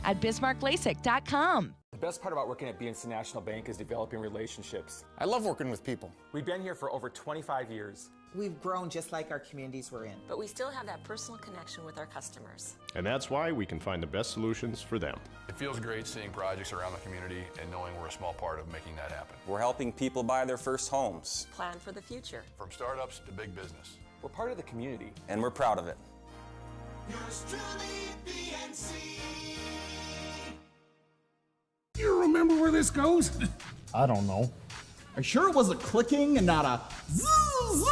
at BismarckLASIK.com. The best part about working at BNC National Bank is developing relationships. I love working with people. We've been here for over 25 years. We've grown just like our communities we're in. But we still have that personal connection with our customers. And that's why we can find the best solutions for them. It feels great seeing projects around the community and knowing we're a small part of making that happen. We're helping people buy their first homes. Plan for the future. From startups to big business. We're part of the community. And we're proud of it. Yours truly, BNC. You remember where this goes? I don't know. Are you sure it was a clicking and not a zzz, zzz?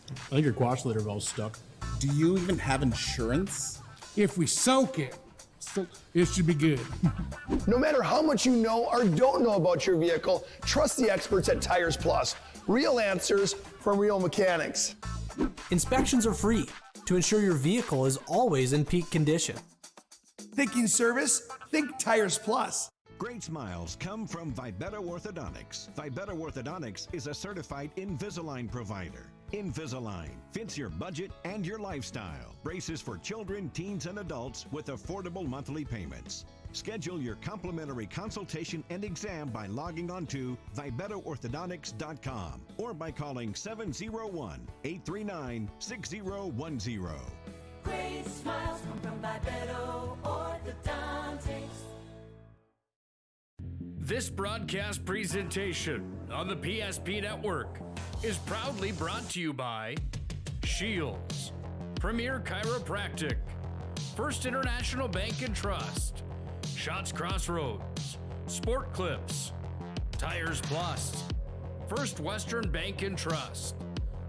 I think your quash litter valve's stuck. Do you even have insurance? If we soak it, it should be good. No matter how much you know or don't know about your vehicle, trust the experts at Tires Plus. Real answers from real mechanics. Inspections are free to ensure your vehicle is always in peak condition. Thinking service? Think Tires Plus. Great smiles come from Vibetta Orthodontics. Vibetta Orthodontics is a certified Invisalign provider. Invisalign fits your budget and your lifestyle. Braces for children, teens, and adults with affordable monthly payments. Schedule your complimentary consultation and exam by logging on to VibettaOrthodontics.com or by calling 701-839-6010. Great smiles come from Vibetta Orthodontics. This broadcast presentation on the PSP Network is proudly brought to you by Shields, Premier Chiropractic, First International Bank and Trust, Schatz Crossroads, Sport Clips, Tires Plus, First Western Bank and Trust,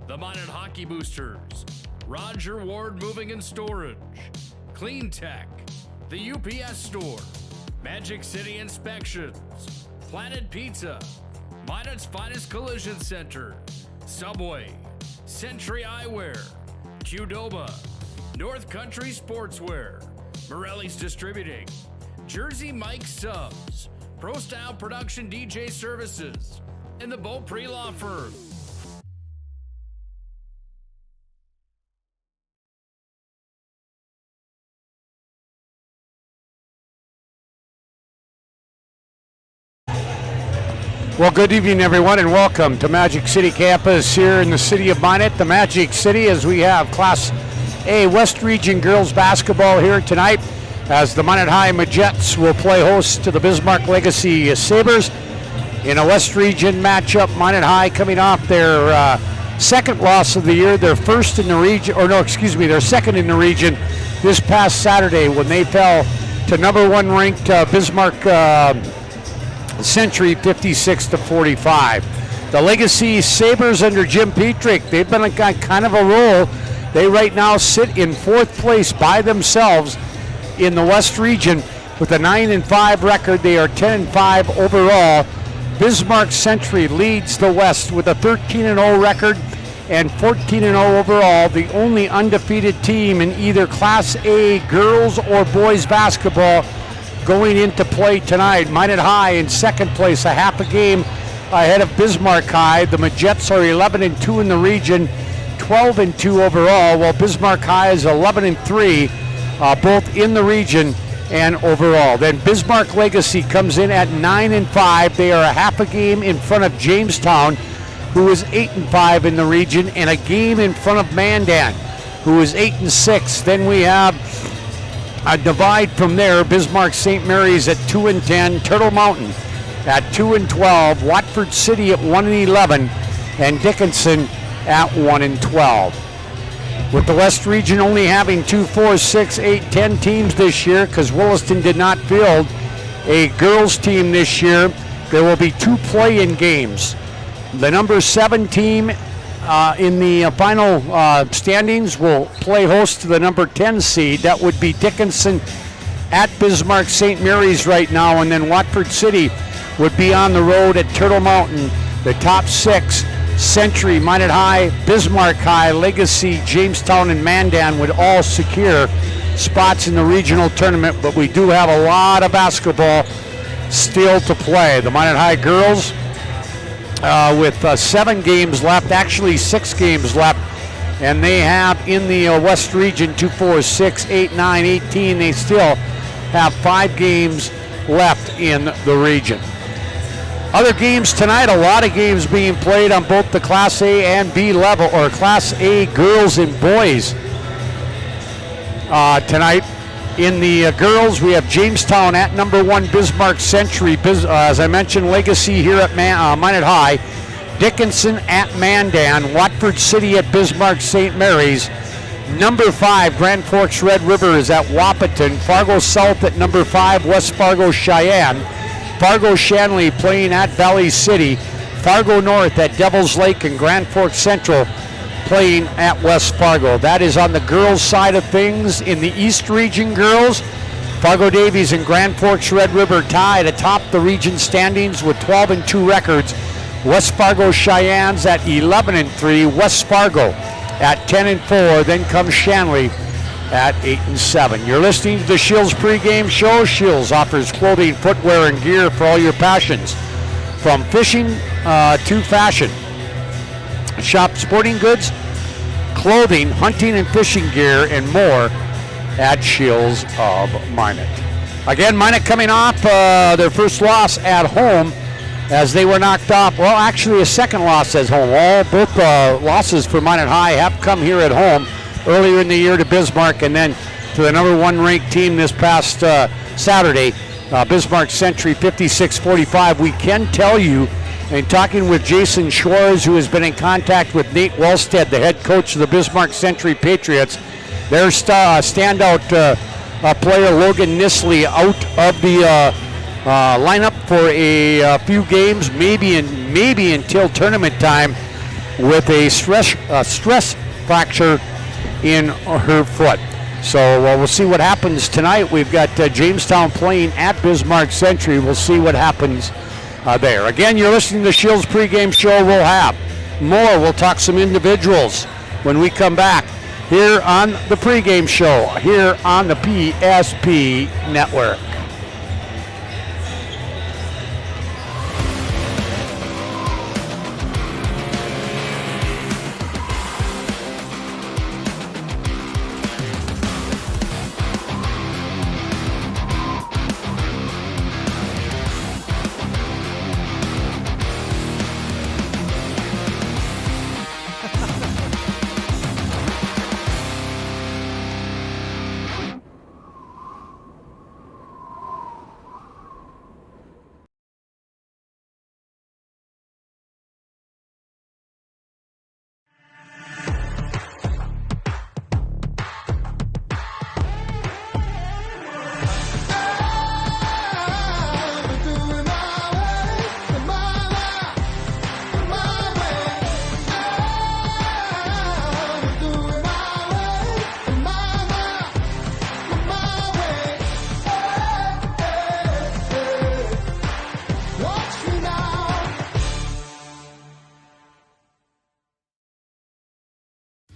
the Minot Hockey Boosters, Roger Ward Moving and Storage, Clean Tech, the UPS Store, Magic City Inspections, Planet Pizza, Minot's Finest Collision Center, Subway, Century Eyewear, Qdoba, North Country Sportswear, Morelli's Distributing, Jersey Mike Subs, Pro Style Production DJ Services, and the Beaupre Law Firm. Well, good evening, everyone, and welcome to Magic City Campus here in the city of Minot, the Magic City, as we have Class A West Region girls basketball here tonight, as the Minot High Majettes will play host to the Bismarck Legacy Sabres in a West Region matchup. Minot High coming off their second loss of the year, their first in the region, their second in the region this past Saturday when they fell to number one ranked Bismarck Century 56-45. The Legacy Sabres under Jim Petrick, they've been on kind of a roll. They right now sit in fourth place by themselves in the West Region with a 9-5 record. They are 10-5 overall. Bismarck Century leads the West with a 13-0 record and 14-0 overall. The only undefeated team in either Class A girls or boys basketball going into play tonight. Minot High in second place, a half a game ahead of Bismarck High. The Majettes are 11-2 in the region, 12-2 overall, while Bismarck High is 11-3, both in the region and overall. Then Bismarck Legacy comes in at 9-5. They are a half a game in front of Jamestown, who is 8-5 in the region, and a game in front of Mandan, who is 8-6. Then we have a divide from there. Bismarck St. Mary's at 2-10, Turtle Mountain at 2-12, Watford City at 1-11, and Dickinson at 1-12. With the West Region only having 2, 4, 6, 8, 10 teams this year, because Williston did not field a girls team this year, there will be 2 play-in games. The number 7 team in the final standings will play host to the number 10 seed. That would be Dickinson at Bismarck St. Mary's right now, and then Watford City would be on the road at Turtle Mountain. The top 6, Century, Minot High, Bismarck High, Legacy, Jamestown, and Mandan would all secure spots in the regional tournament, but we do have a lot of basketball still to play. The Minot High girls with 7 games left, actually 6 games left, and they have in the West Region 2, 4, 6, 8, 9, 18. They still have 5 games left in the region. Other games tonight, a lot of games being played on both the Class A and B level, or Class A girls and boys. Tonight in the girls, we have Jamestown at number 1, Bismarck Century. As I mentioned, Legacy here at Minot High. Dickinson at Mandan. Watford City at Bismarck St. Mary's. Number 5, Grand Forks Red River is at Wahpeton. Fargo South at number 5, West Fargo Cheyenne. Fargo Shanley playing at Valley City. Fargo North at Devils Lake, and Grand Forks Central playing at West Fargo. That is on the girls' side of things. In the East Region girls, Fargo Davies and Grand Forks Red River tied atop the region standings with 12-2 records. West Fargo Cheyennes at 11-3. West Fargo at 10-4. Then comes Shanley at 8-7. You're listening to the Shields pregame show. Shields offers clothing, footwear, and gear for all your passions, from fishing to fashion. Shop sporting goods, clothing, hunting and fishing gear, and more at Shields of Minot. Again, Minot coming off their first loss at home as they were knocked off. Well, actually a second loss at home. Both losses for Minot High have come here at home. Earlier in the year to Bismarck, and then to the number 1 ranked team this past Saturday, Bismarck Century 56-45. We can tell you, in talking with Jason Schwartz, who has been in contact with Nate Wellstead, the head coach of the Bismarck Century Patriots, their standout player Logan Nisley out of the lineup for a few games, maybe until tournament time, with a stress fracture in her foot. So we'll see what happens tonight. We've got Jamestown playing at Bismarck Century. We'll see what happens there. Again, you're listening to the Shields pregame show. We'll have more. We'll talk some individuals when we come back here on the pregame show here on the PSP Network.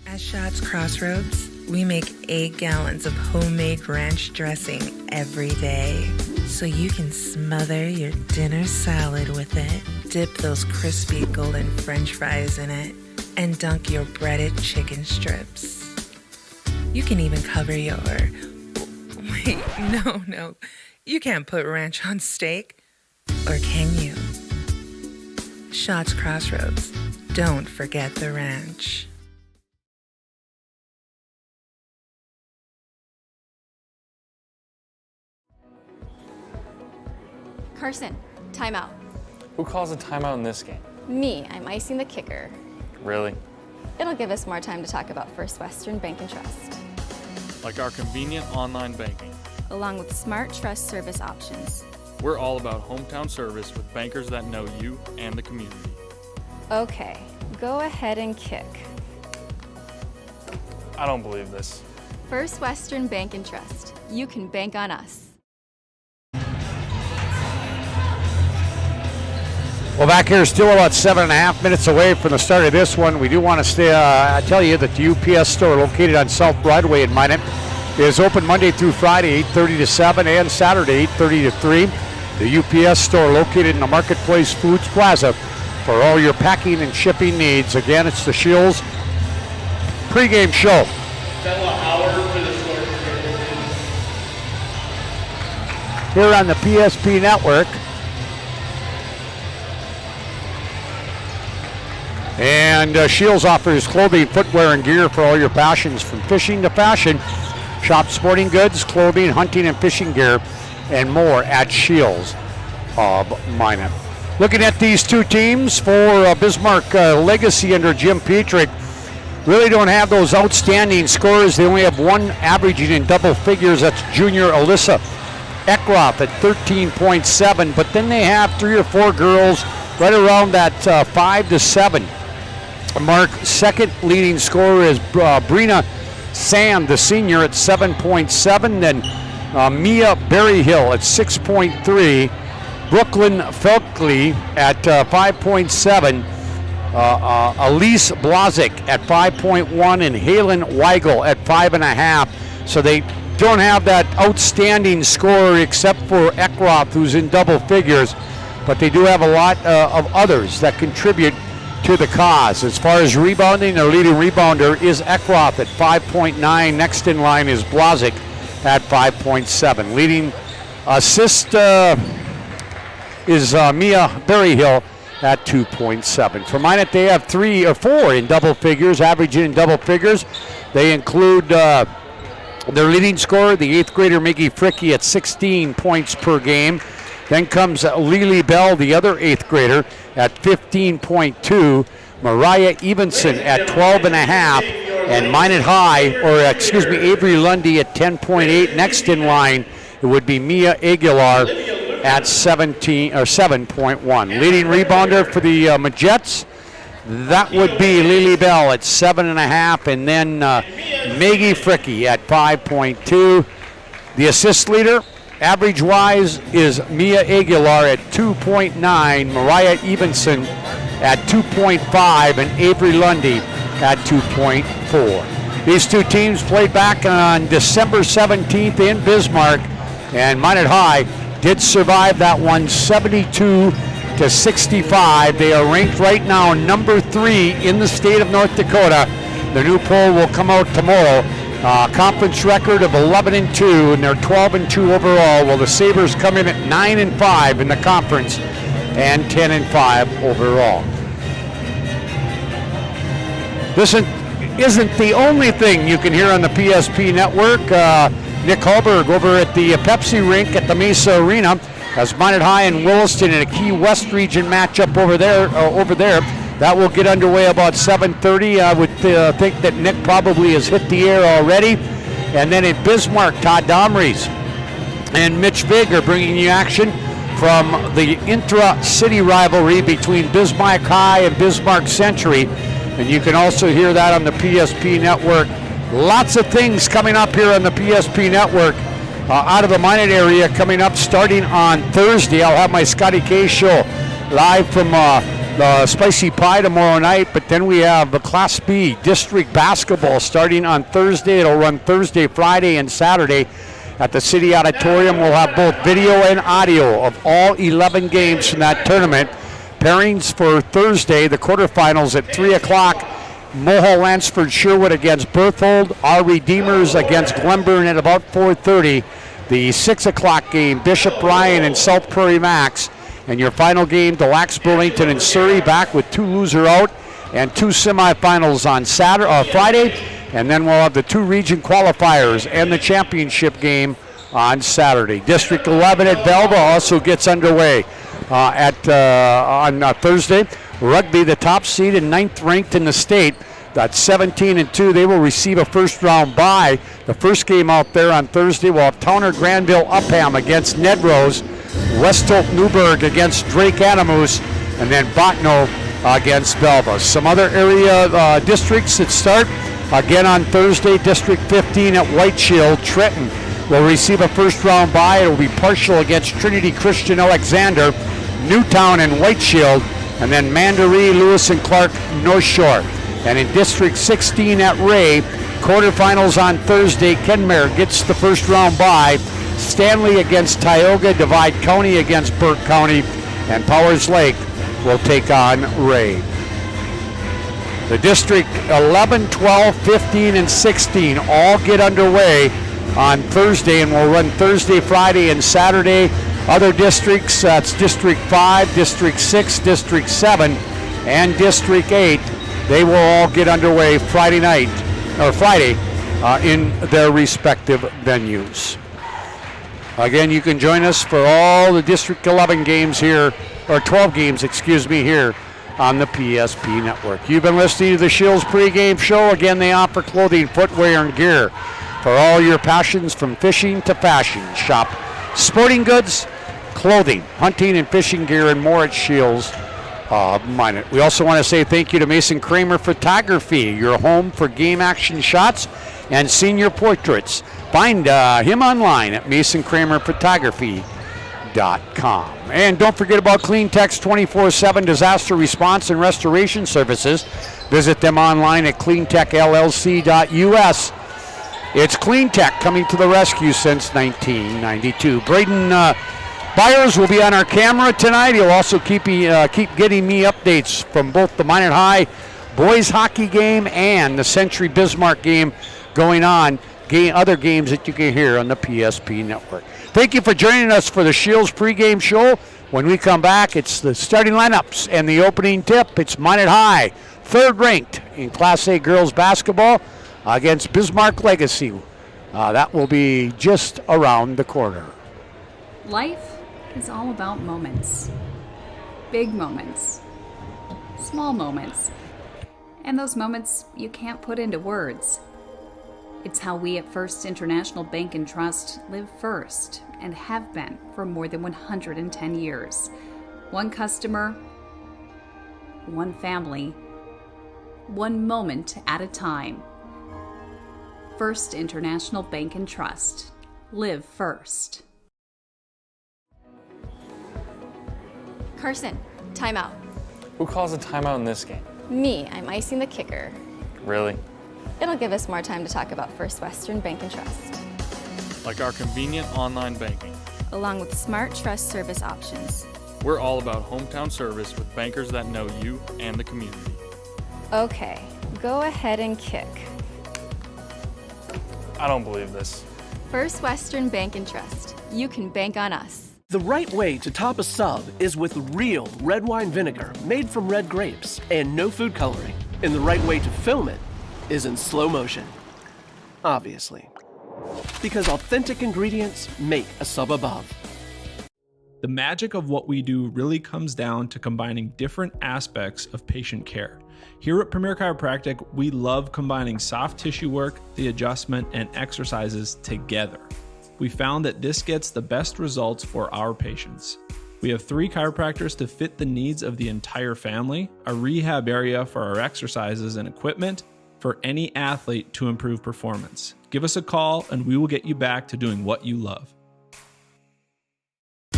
At Schatz Crossroads, we make 8 gallons of homemade ranch dressing every day, so you can smother your dinner salad with it, dip those crispy golden French fries in it, and dunk your breaded chicken strips. You can even cover your... Wait, no. You can't put ranch on steak. Or can you? Schatz Crossroads. Don't forget the ranch. Carson, timeout. Who calls a timeout in this game? Me, I'm icing the kicker. Really? It'll give us more time to talk about First Western Bank and Trust. Like our convenient online banking. Along with smart trust service options. We're all about hometown service with bankers that know you and the community. Okay, go ahead and kick. I don't believe this. First Western Bank and Trust. You can bank on us. Well, back here, still about 7.5 minutes away from the start of this one. We do want to tell you that the UPS store located on South Broadway in Minot is open Monday through Friday, 8:30 to 7, and Saturday, 8:30 to 3. The UPS store located in the Marketplace Foods Plaza for all your packing and shipping needs. Again, it's the Shields pregame show. here on the PSP Network. And Shields offers clothing, footwear, and gear for all your passions, from fishing to fashion. Shop sporting goods, clothing, hunting, and fishing gear, and more at Shields of Minot. Looking at these two teams for Bismarck Legacy under Jim Petrick, really don't have those outstanding scores. They only have one averaging in double figures. That's junior Alyssa Eckroth at 13.7. But then they have 3 or 4 girls right around that 5 to 7 mark. Second leading scorer is Brina Sam, the senior, at 7.7. Then Mia Berryhill at 6.3. Brooklyn Felkley at 5.7. Elise Blazik at 5.1, and Halen Weigel at 5.5. So they don't have that outstanding score except for Eckroth, who's in double figures, but they do have a lot of others that contribute to the cause. As far as rebounding, their leading rebounder is Eckroth at 5.9. Next in line is Blazik at 5.7. Leading assist is Mia Berryhill at 2.7. For Minot, they have 3 or 4 in double figures, averaging in double figures. They include their leading scorer, the 8th grader Miggy Fricky, at 16 points per game. Then comes Lily Bell, the other 8th grader, at 15.2. Mariah Evenson at 12.5. And Minot High, Avery Lundy at 10.8. Next in line, it would be Mia Aguilar at 7.1. Leading rebounder for the Majettes, that would be Lily Bell at 7.5, and then Maggie Fricky at 5.2. The assist leader, average-wise, is Mia Aguilar at 2.9, Mariah Evenson at 2.5, and Avery Lundy at 2.4. These two teams played back on December 17th in Bismarck, and Minot High did survive that one 72-65. They are ranked right now number 3 in the state of North Dakota. The new poll will come out tomorrow. Conference record of 11-2, and they're 12-2 overall. Well, the Sabres come in at 9-5 in the conference and 10-5 overall. This isn't the only thing you can hear on the PSP Network. Nick Hallberg over at the Pepsi rink at the Mesa Arena has Minot High and Williston in a Key West region matchup over there. That will get underway about 7:30. I would think that Nick probably has hit the air already. And then in Bismarck, Todd Domries and Mitch Vig are bringing you action from the intra-city rivalry between Bismarck High and Bismarck Century. And you can also hear that on the PSP Network. Lots of things coming up here on the PSP Network out of the Minot area coming up starting on Thursday. I'll have my Scotty K show live from the Spicy Pie tomorrow night, but then we have the Class B District Basketball starting on Thursday. It'll run Thursday, Friday, and Saturday at the City Auditorium. We'll have both video and audio of all 11 games from that tournament. Pairings for Thursday, the quarterfinals at 3 o'clock. Mohall Lansford Sherwood against Berthold. Our Redeemers against Glenburn at about 4:30. The 6 o'clock game, Bishop Ryan and South Prairie Max. And your final game, Des Lacs Burlington and Surrey, back with 2 loser out and 2 semifinals on Friday. And then we'll have the 2 region qualifiers and the championship game on Saturday. District 11 at Belva also gets underway on Thursday. Rugby, the top seed and 9th ranked in the state. That's 17-2. They will receive a first-round bye. The first game out there on Thursday will have Towner Granville Upham against Ned Rose, West Hope Newburgh against Drake Animus, and then Botno against Belva. Some other area districts that start again on Thursday. District 15 at White Shield. Trenton will receive a first-round bye. It will be partial against Trinity Christian Alexander, Newtown, and White Shield. And then Mandaree, Lewis and Clark, North Shore. And in District 16 at Ray, quarterfinals on Thursday, Kenmare gets the first round bye. Stanley against Tioga, Divide County against Burke County, and Powers Lake will take on Ray. The District 11, 12, 15, and 16 all get underway on Thursday, and we'll run Thursday, Friday, and Saturday. Other districts, that's District 5, District 6, District 7, and District 8. They will all get underway Friday in their respective venues. Again, you can join us for all the District 11 games here, or 12 games, here on the PSP Network. You've been listening to the Shields pregame show. Again, they offer clothing, footwear, and gear for all your passions from fishing to fashion. Shop sporting goods, clothing, hunting, and fishing gear, and more at Shields Minot. We also want to say thank you to Mason Kramer Photography, your home for game action shots and senior portraits. Find him online at masonkramerphotography.com. And don't forget about CleanTech's 24/7 disaster response and restoration services. Visit them online at cleantechllc.us. It's CleanTech coming to the rescue since 1992. Braden Byers will be on our camera tonight. He'll also keep getting me updates from both the Minot High boys hockey game and the Century Bismarck game going on. Other games that you can hear on the PSP Network. Thank you for joining us for the Shields pregame show. When we come back, it's the starting lineups and the opening tip. It's Minot High, third ranked in Class A girls basketball against Bismarck Legacy. That will be just around the corner. Life is all about moments. Big moments. Small moments. And those moments you can't put into words. It's how we at First International Bank and Trust live first and have been for more than 110 years. One customer, one family, one moment at a time. First International Bank and Trust. Live first. Carson, timeout. Who calls a timeout in this game? Me, I'm icing the kicker. Really? It'll give us more time to talk about First Western Bank and Trust. Like our convenient online banking. Along with smart trust service options. We're all about hometown service with bankers that know you and the community. Okay, go ahead and kick. I don't believe this. First Western Bank and Trust. You can bank on us. The right way to top a sub is with real red wine vinegar made from red grapes and no food coloring. And the right way to film it is in slow motion. Obviously. Because authentic ingredients make a sub above. The magic of what we do really comes down to combining different aspects of patient care. Here at Premier Chiropractic, we love combining soft tissue work, the adjustment, and exercises together. We found that this gets the best results for our patients. We have 3 chiropractors to fit the needs of the entire family, a rehab area for our exercises and equipment, for any athlete to improve performance. Give us a call and we will get you back to doing what you love.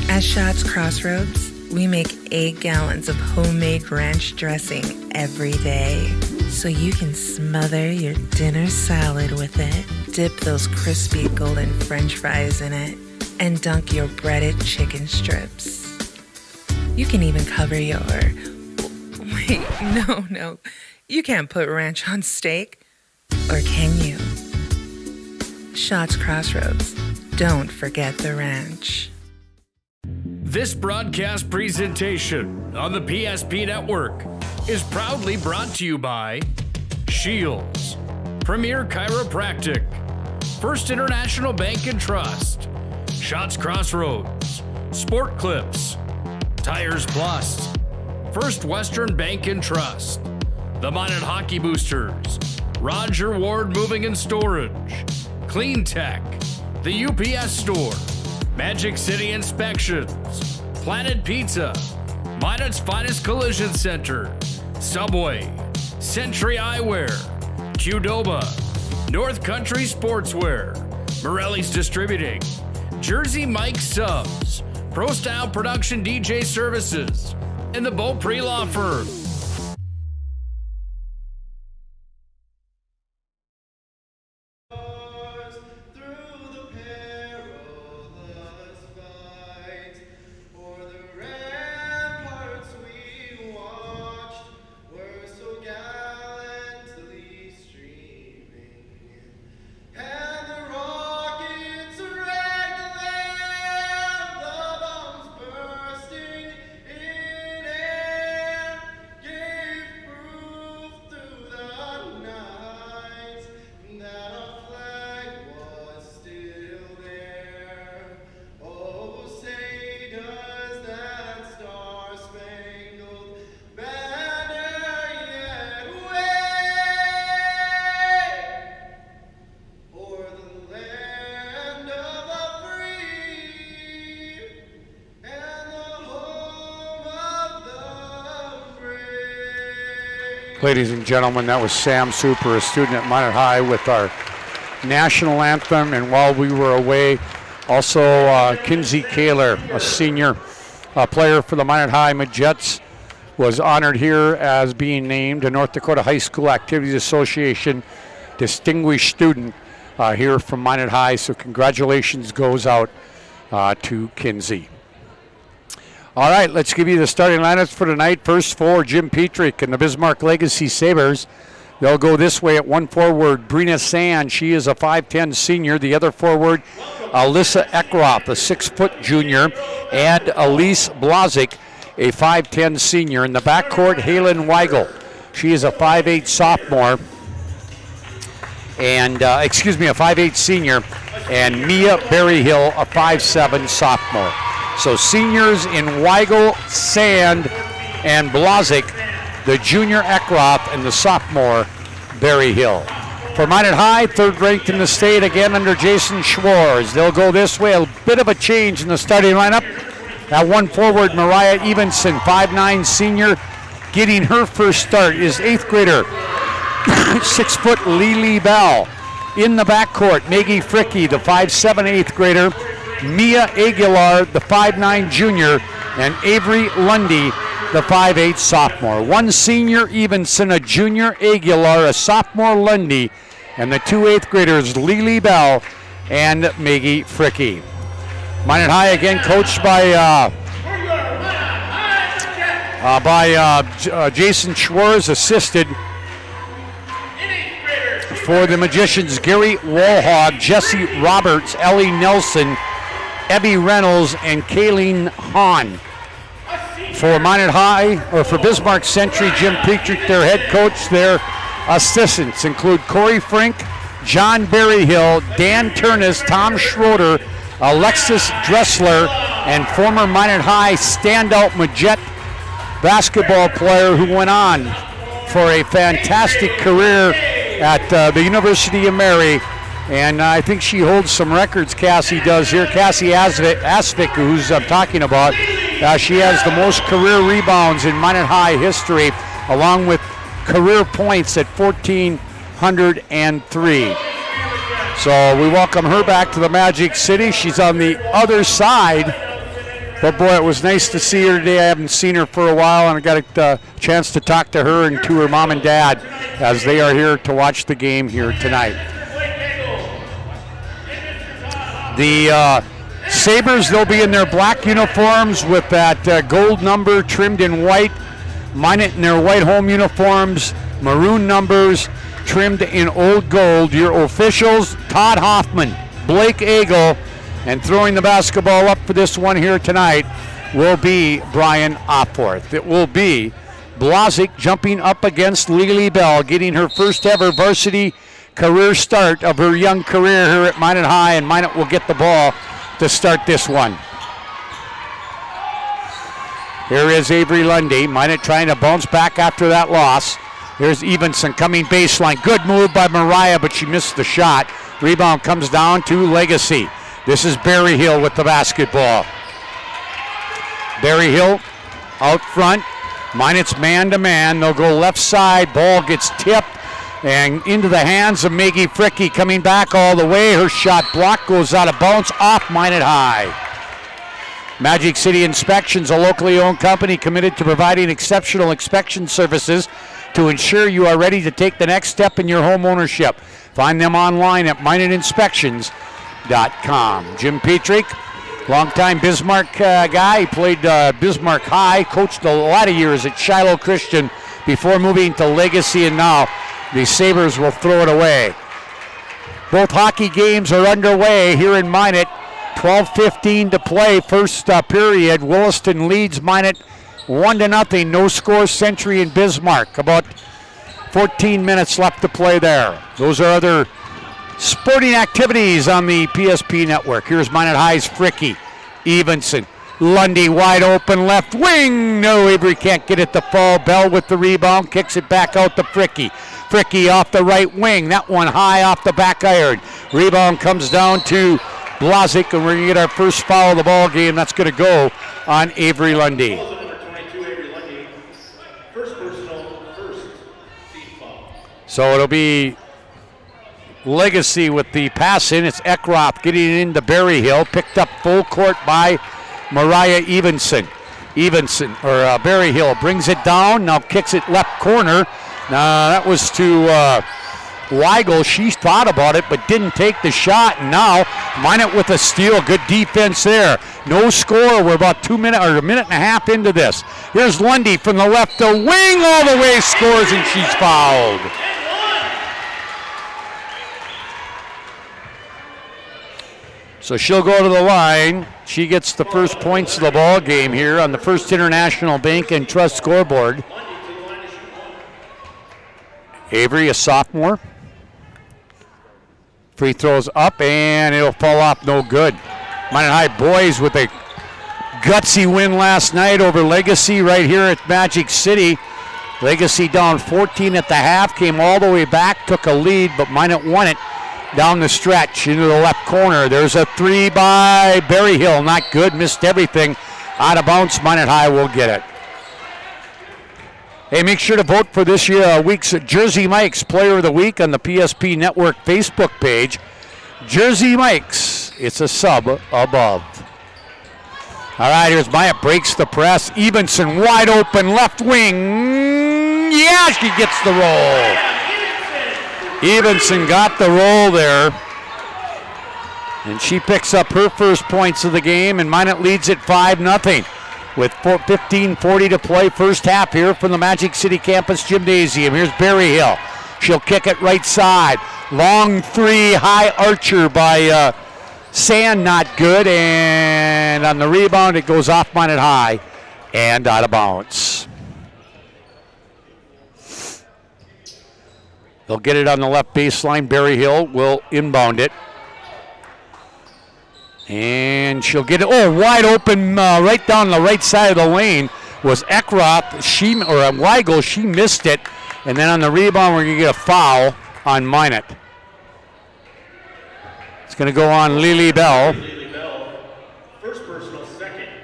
At Shots Crossroads, we make 8 gallons of homemade ranch dressing every day, so you can smother your dinner salad with it, dip those crispy golden French fries in it, and dunk your breaded chicken strips. You can even cover your... Wait, no. You can't put ranch on steak. Or can you? Shots Crossroads. Don't forget the ranch. This broadcast presentation on the PSP Network is proudly brought to you by Shields, Premier Chiropractic, First International Bank and Trust, Shots Crossroads, Sport Clips, Tires Plus, First Western Bank and Trust, the Minot Hockey Boosters, Roger Ward Moving and Storage, CleanTech, the UPS Store, Magic City Inspections, Planet Pizza, Minot's Finest Collision Center, Subway, Century Eyewear, Qdoba, North Country Sportswear, Morelli's Distributing, Jersey Mike Subs, Pro Style Production DJ Services, and the Beaupre Law Firm. And the rocket Ladies and gentlemen, that was Sam Super, a student at Minot High, with our national anthem. And while we were away, also Kinsey Kaler, a senior player for the Minot High Majettes, was honored here as being named a North Dakota High School Activities Association Distinguished Student here from Minot High. So congratulations goes out to Kinsey. All right, let's give you the starting lineups for tonight. First for Jim Petrick and the Bismarck Legacy Sabres. They'll go this way at one forward, Brina Sand. She is a 5'10 senior. The other forward, Alyssa Eckroth, a 6-foot junior, and Elise Blazik, a 5'10 senior. In the backcourt, Halen Weigel. She is a 5'8 sophomore, and a 5'8 senior, and Mia Berryhill, a 5'7 sophomore. So seniors in Weigel, Sand, and Blazik, the junior Eckroth, and the sophomore Berryhill. For Minot High, third ranked in the state, again under Jason Schwartz. They'll go this way, a bit of a change in the starting lineup. At one forward, Mariah Evenson, 5'9 senior. Getting her first start is 8th grader, 6-foot Lily Bell. In the backcourt, Maggie Fricke, the 5'7 8th grader. Mia Aguilar, the 5'9 junior, and Avery Lundy, the 5'8 sophomore. One senior Evenson, a junior Aguilar, a sophomore Lundy, and the two 8th graders, Lily Bell and Maggie Fricke. Minot High again coached by Jason Schwartz, assisted for the Magicians, Gary Walhog, Jesse Roberts, Ellie Nelson, Evie Reynolds, and Kayleen Hahn. For Minot High, or for Bismarck Century, Jim Petrick, their head coach. Their assistants include Corey Frink, John Berryhill, Dan Turnus, Tom Schroeder, Alexis Dressler, and former Minot High standout Majette basketball player who went on for a fantastic career at the University of Mary. And I think she holds some records, Cassie does here. Cassie Asvik, who's I'm talking about, she has the most career rebounds in Minot High history, along with career points at 1,403. So we welcome her back to the Magic City. She's on the other side. But boy, it was nice to see her today. I haven't seen her for a while, and I got a chance to talk to her and to her mom and dad as they are here to watch the game here tonight. The Sabres, they'll be in their black uniforms with that gold number trimmed in white. Minot in their white home uniforms, maroon numbers trimmed in old gold. Your officials, Todd Hoffman, Blake Agel, and throwing the basketball up for this one here tonight will be Brian Opforth. It will be Blazik jumping up against Lily Bell, getting her first ever varsity career start of her young career here at Minot High, and Minot will get the ball to start this one. Here is Avery Lundy. Minot trying to bounce back after that loss. Here's Evenson coming baseline. Good move by Mariah, but she missed the shot. Rebound comes down to Legacy. This is Berryhill with the basketball. Berryhill out front. Minot's man-to-man. They'll go left side. Ball gets tipped and into the hands of Maggie Fricke, coming back all the way. Her shot block goes out of bounds off Minot High. Magic City Inspections, a locally owned company committed to providing exceptional inspection services to ensure you are ready to take the next step in your home ownership. Find them online at minotinspections.com. Jim Petrick, longtime Bismarck guy. He played Bismarck High, coached a lot of years at Shiloh Christian before moving to Legacy, and now the Sabres will throw it away. Both hockey games are underway here in Minot. 12:15 to play, first period. Williston leads Minot 1-0. No score, Century and Bismarck. About 14 minutes left to play there. Those are other sporting activities on the PSP network. Here's Minot High's Fricke. Evenson. Lundy wide open left wing. No, Avery can't get it to fall. Bell with the rebound. Kicks it back out to Fricke. Fricke off the right wing. That one high off the back iron. Rebound comes down to Blazik, and we're going to get our first foul of the ball game. That's going to go on Avery Lundy. So it'll be Legacy with the pass in. It's Eckroth getting it into Berryhill. Picked up full court by Mariah Evenson. Berryhill brings it down. Now kicks it left corner. Now that was to Weigel. She thought about it but didn't take the shot. And now Minot with a steal. Good defense there. No score. We're about a minute and a half into this. Here's Lundy from the left. The wing all the way scores, and she's fouled. So she'll go to the line. She gets the first points of the ball game here on the First International Bank and Trust scoreboard. Avery, a sophomore. Free throws up, and it'll fall off, no good. Minot High boys with a gutsy win last night over Legacy right here at Magic City. Legacy down 14 at the half, came all the way back, took a lead, but Minot won it. Down the stretch into the left corner. There's a three by Berryhill. Not good. Missed everything. Out of bounds. Minot High will get it. Hey, make sure to vote for this week's Jersey Mike's Player of the Week on the PSP Network Facebook page. Jersey Mike's. It's a sub above. All right, here's Myatt. Breaks the press. Evenson wide open left wing. Yeah, she gets the roll. Evenson got the roll there, and she picks up her first points of the game, and Minot leads at 5-0 with 15:40 to play first half here from the Magic City Campus Gymnasium. Here's Berryhill. She'll kick it right side. Long three, high archer by Sand, not good, and on the rebound it goes off Minot High and out of bounds. They'll get it on the left baseline. Berryhill will inbound it. And she'll get it. Oh, wide open right down the right side of the lane was Eckroth. Weigel. She missed it. And then on the rebound, we're going to get a foul on Minot. It's going to go on Lily Bell.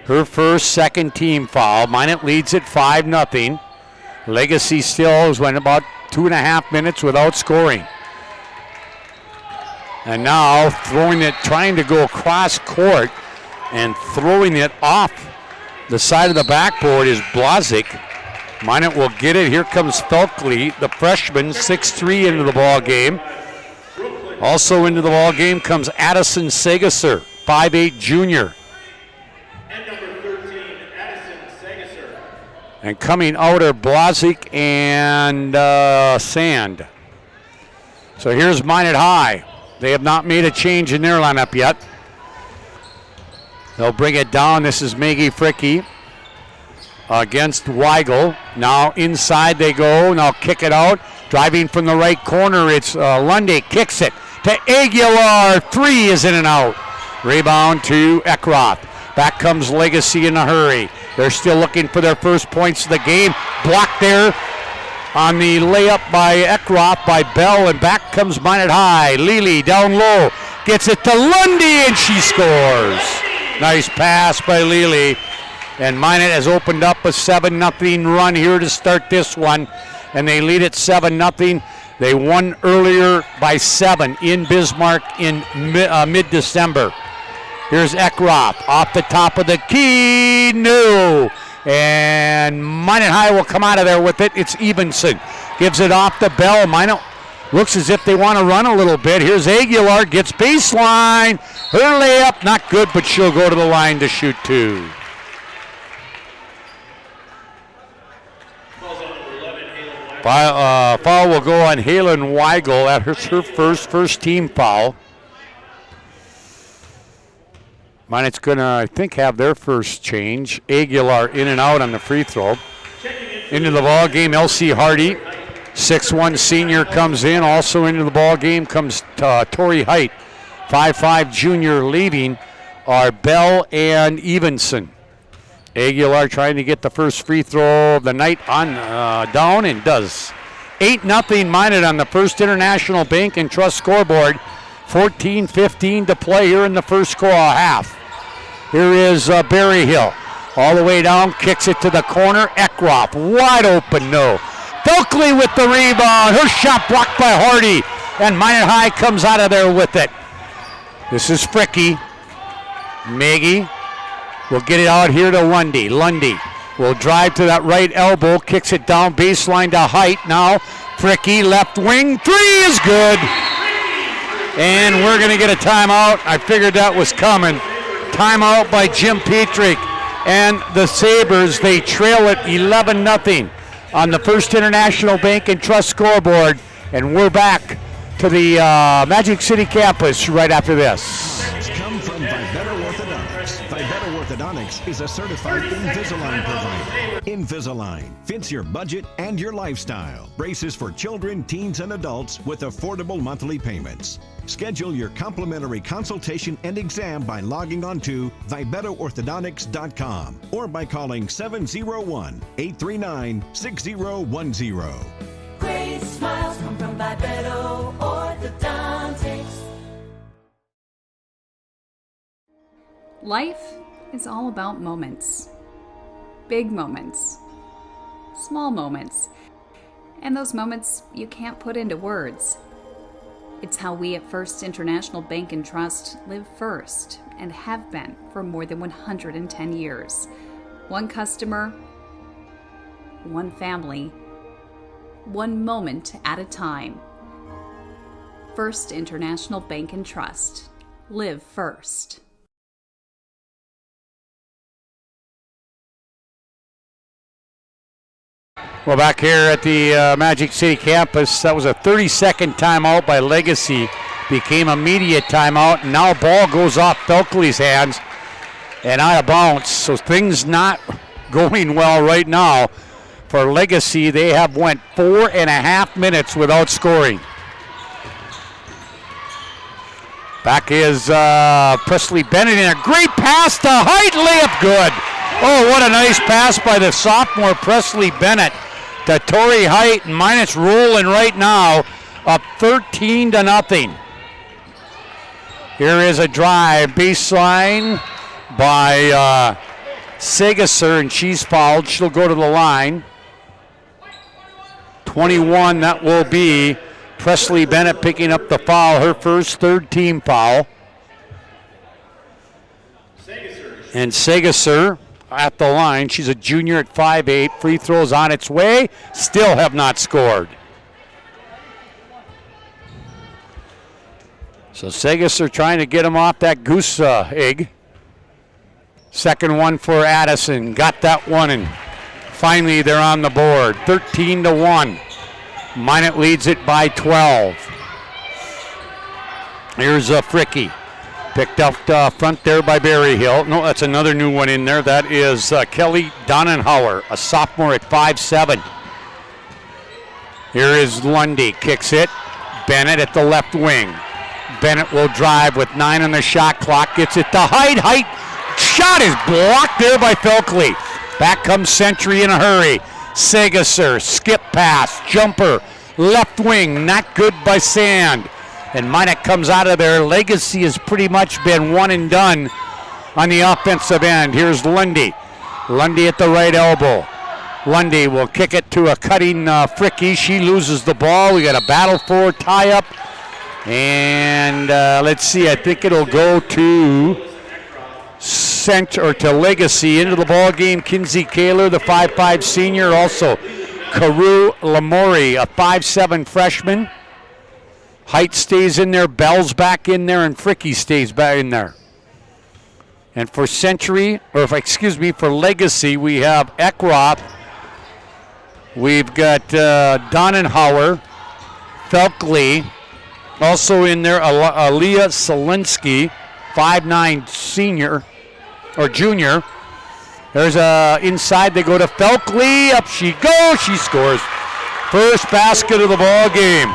Her first second team foul. Minot leads at 5-0. Legacy still has went about 2.5 minutes without scoring. And now throwing it, trying to go across court and throwing it off the side of the backboard is Blazik. Minot will get it. Here comes Felkley, the freshman, 6'3" into the ball game. Also into the ball game comes Addison Segasser, 5'8" junior. And coming out are Blazik and Sand. So here's Minot High. They have not made a change in their lineup yet. They'll bring it down. This is Maggie Fricke against Weigel. Now inside they go. Now kick it out. Driving from the right corner, it's Lundy. Kicks it to Aguilar. Three is in and out. Rebound to Eckroth. Back comes Legacy in a hurry. They're still looking for their first points of the game. Blocked there on the layup by Eckroth by Bell, and back comes Minot High. Lely down low. Gets it to Lundy, and she scores. Nice pass by Lely. And Minot has opened up a 7-0 run here to start this one, and they lead at 7-0. They won earlier by 7 in Bismarck in mid-December. Here's Eckroth off the top of the key. No. And Minot High will come out of there with it. It's Evenson. Gives it off to Bell. Minot looks as if they want to run a little bit. Here's Aguilar. Gets baseline. Her layup, not good, but she'll go to the line to shoot two. Foul will go on Halen Weigel. That's her first team foul. Minot's going to, I think, have their first change. Aguilar in and out on the free throw. Into the ball game, Elsie Hardy, 6'1" senior, comes in. Also into the ball game comes Tori Height, 5'5" junior. Leaving are Bell and Evenson. Aguilar trying to get the first free throw of the night on down, and does. 8-0 Minot on the First International Bank and Trust scoreboard. 14-15 to play here in the first half. Here is Berryhill. All the way down, kicks it to the corner. Eckroth, wide open, no. Felkley with the rebound. Her shot blocked by Hardy. And Minot High comes out of there with it. This is Fricky. Maggie will get it out here to Lundy. Lundy will drive to that right elbow, kicks it down baseline to Height. Now Fricky, left wing, three is good. And we're going to get a timeout. I figured that was coming. Timeout by Jim Petrick. And the Sabres, they trail it 11-0 on the First International Bank and Trust scoreboard. And we're back to the Magic City campus right after this. Come from Vibetta Orthodontics. Vibetta Orthodontics is a certified Invisalign provider. Invisalign fits your budget and your lifestyle. Braces for children, teens, and adults with affordable monthly payments. Schedule your complimentary consultation and exam by logging on to VibettaOrthodontics.com or by calling 701-839-6010. Great smiles come from Vibetta Orthodontics. Life is all about moments. Big moments. Small moments. And those moments you can't put into words. It's how we at First International Bank and Trust live first and have been for more than 110 years. One customer, one family, one moment at a time. First International Bank and Trust. Live first. Well, back here at the Magic City campus, that was a 30-second timeout by Legacy. Became immediate timeout, and now ball goes off Felkley's hands and out of bounds. So things not going well right now for Legacy. They have went 4.5 minutes without scoring. Back is Presley Bennett in a great pass to Height, layup good. Oh, what a nice pass by the sophomore Presley Bennett to Torrey Height, and Minot's rolling right now, up 13-0. Here is a drive, baseline by Segasser, and she's fouled. She'll go to the line. 21, that will be Presley Bennett picking up the foul, her first third team foul. And Segasser at the line. She's a junior at 5'8". Free throws on its way. Still have not scored. So Segasser trying to get him off that goose egg. Second one for Addison. Got that one, and finally they're on the board. 13-1. Minot leads it by 12. Here's Fricky. Picked up front there by Berryhill. No, that's another new one in there. That is Kelly Donenhauer, a sophomore at 5'7". Here is Lundy. Kicks it. Bennett at the left wing. Bennett will drive with 9 on the shot clock. Gets it to Height. Height shot is blocked there by Felkley. Back comes Century in a hurry. Segasser, skip pass, jumper, left wing, not good by Sand. And Minot comes out of there. Legacy has pretty much been one and done on the offensive end. Here's Lundy. Lundy at the right elbow. Lundy will kick it to a cutting Fricky. She loses the ball. We got a battle for tie-up. And let's see, I think it'll go to to Legacy. Into the ball game, Kinsey Kaler, the 5'5 senior. Also, Carew Lamori, a 5'7 freshman. Height stays in there, Bell's back in there, and Fricky stays back in there. And for for Legacy, we have Eckroth. We've got Donenhauer, Felkley. Also in there, Aaliyah Solinsky, 5'9 senior, or junior. There's inside, they go to Felkley. Up she goes, she scores. First basket of the ball game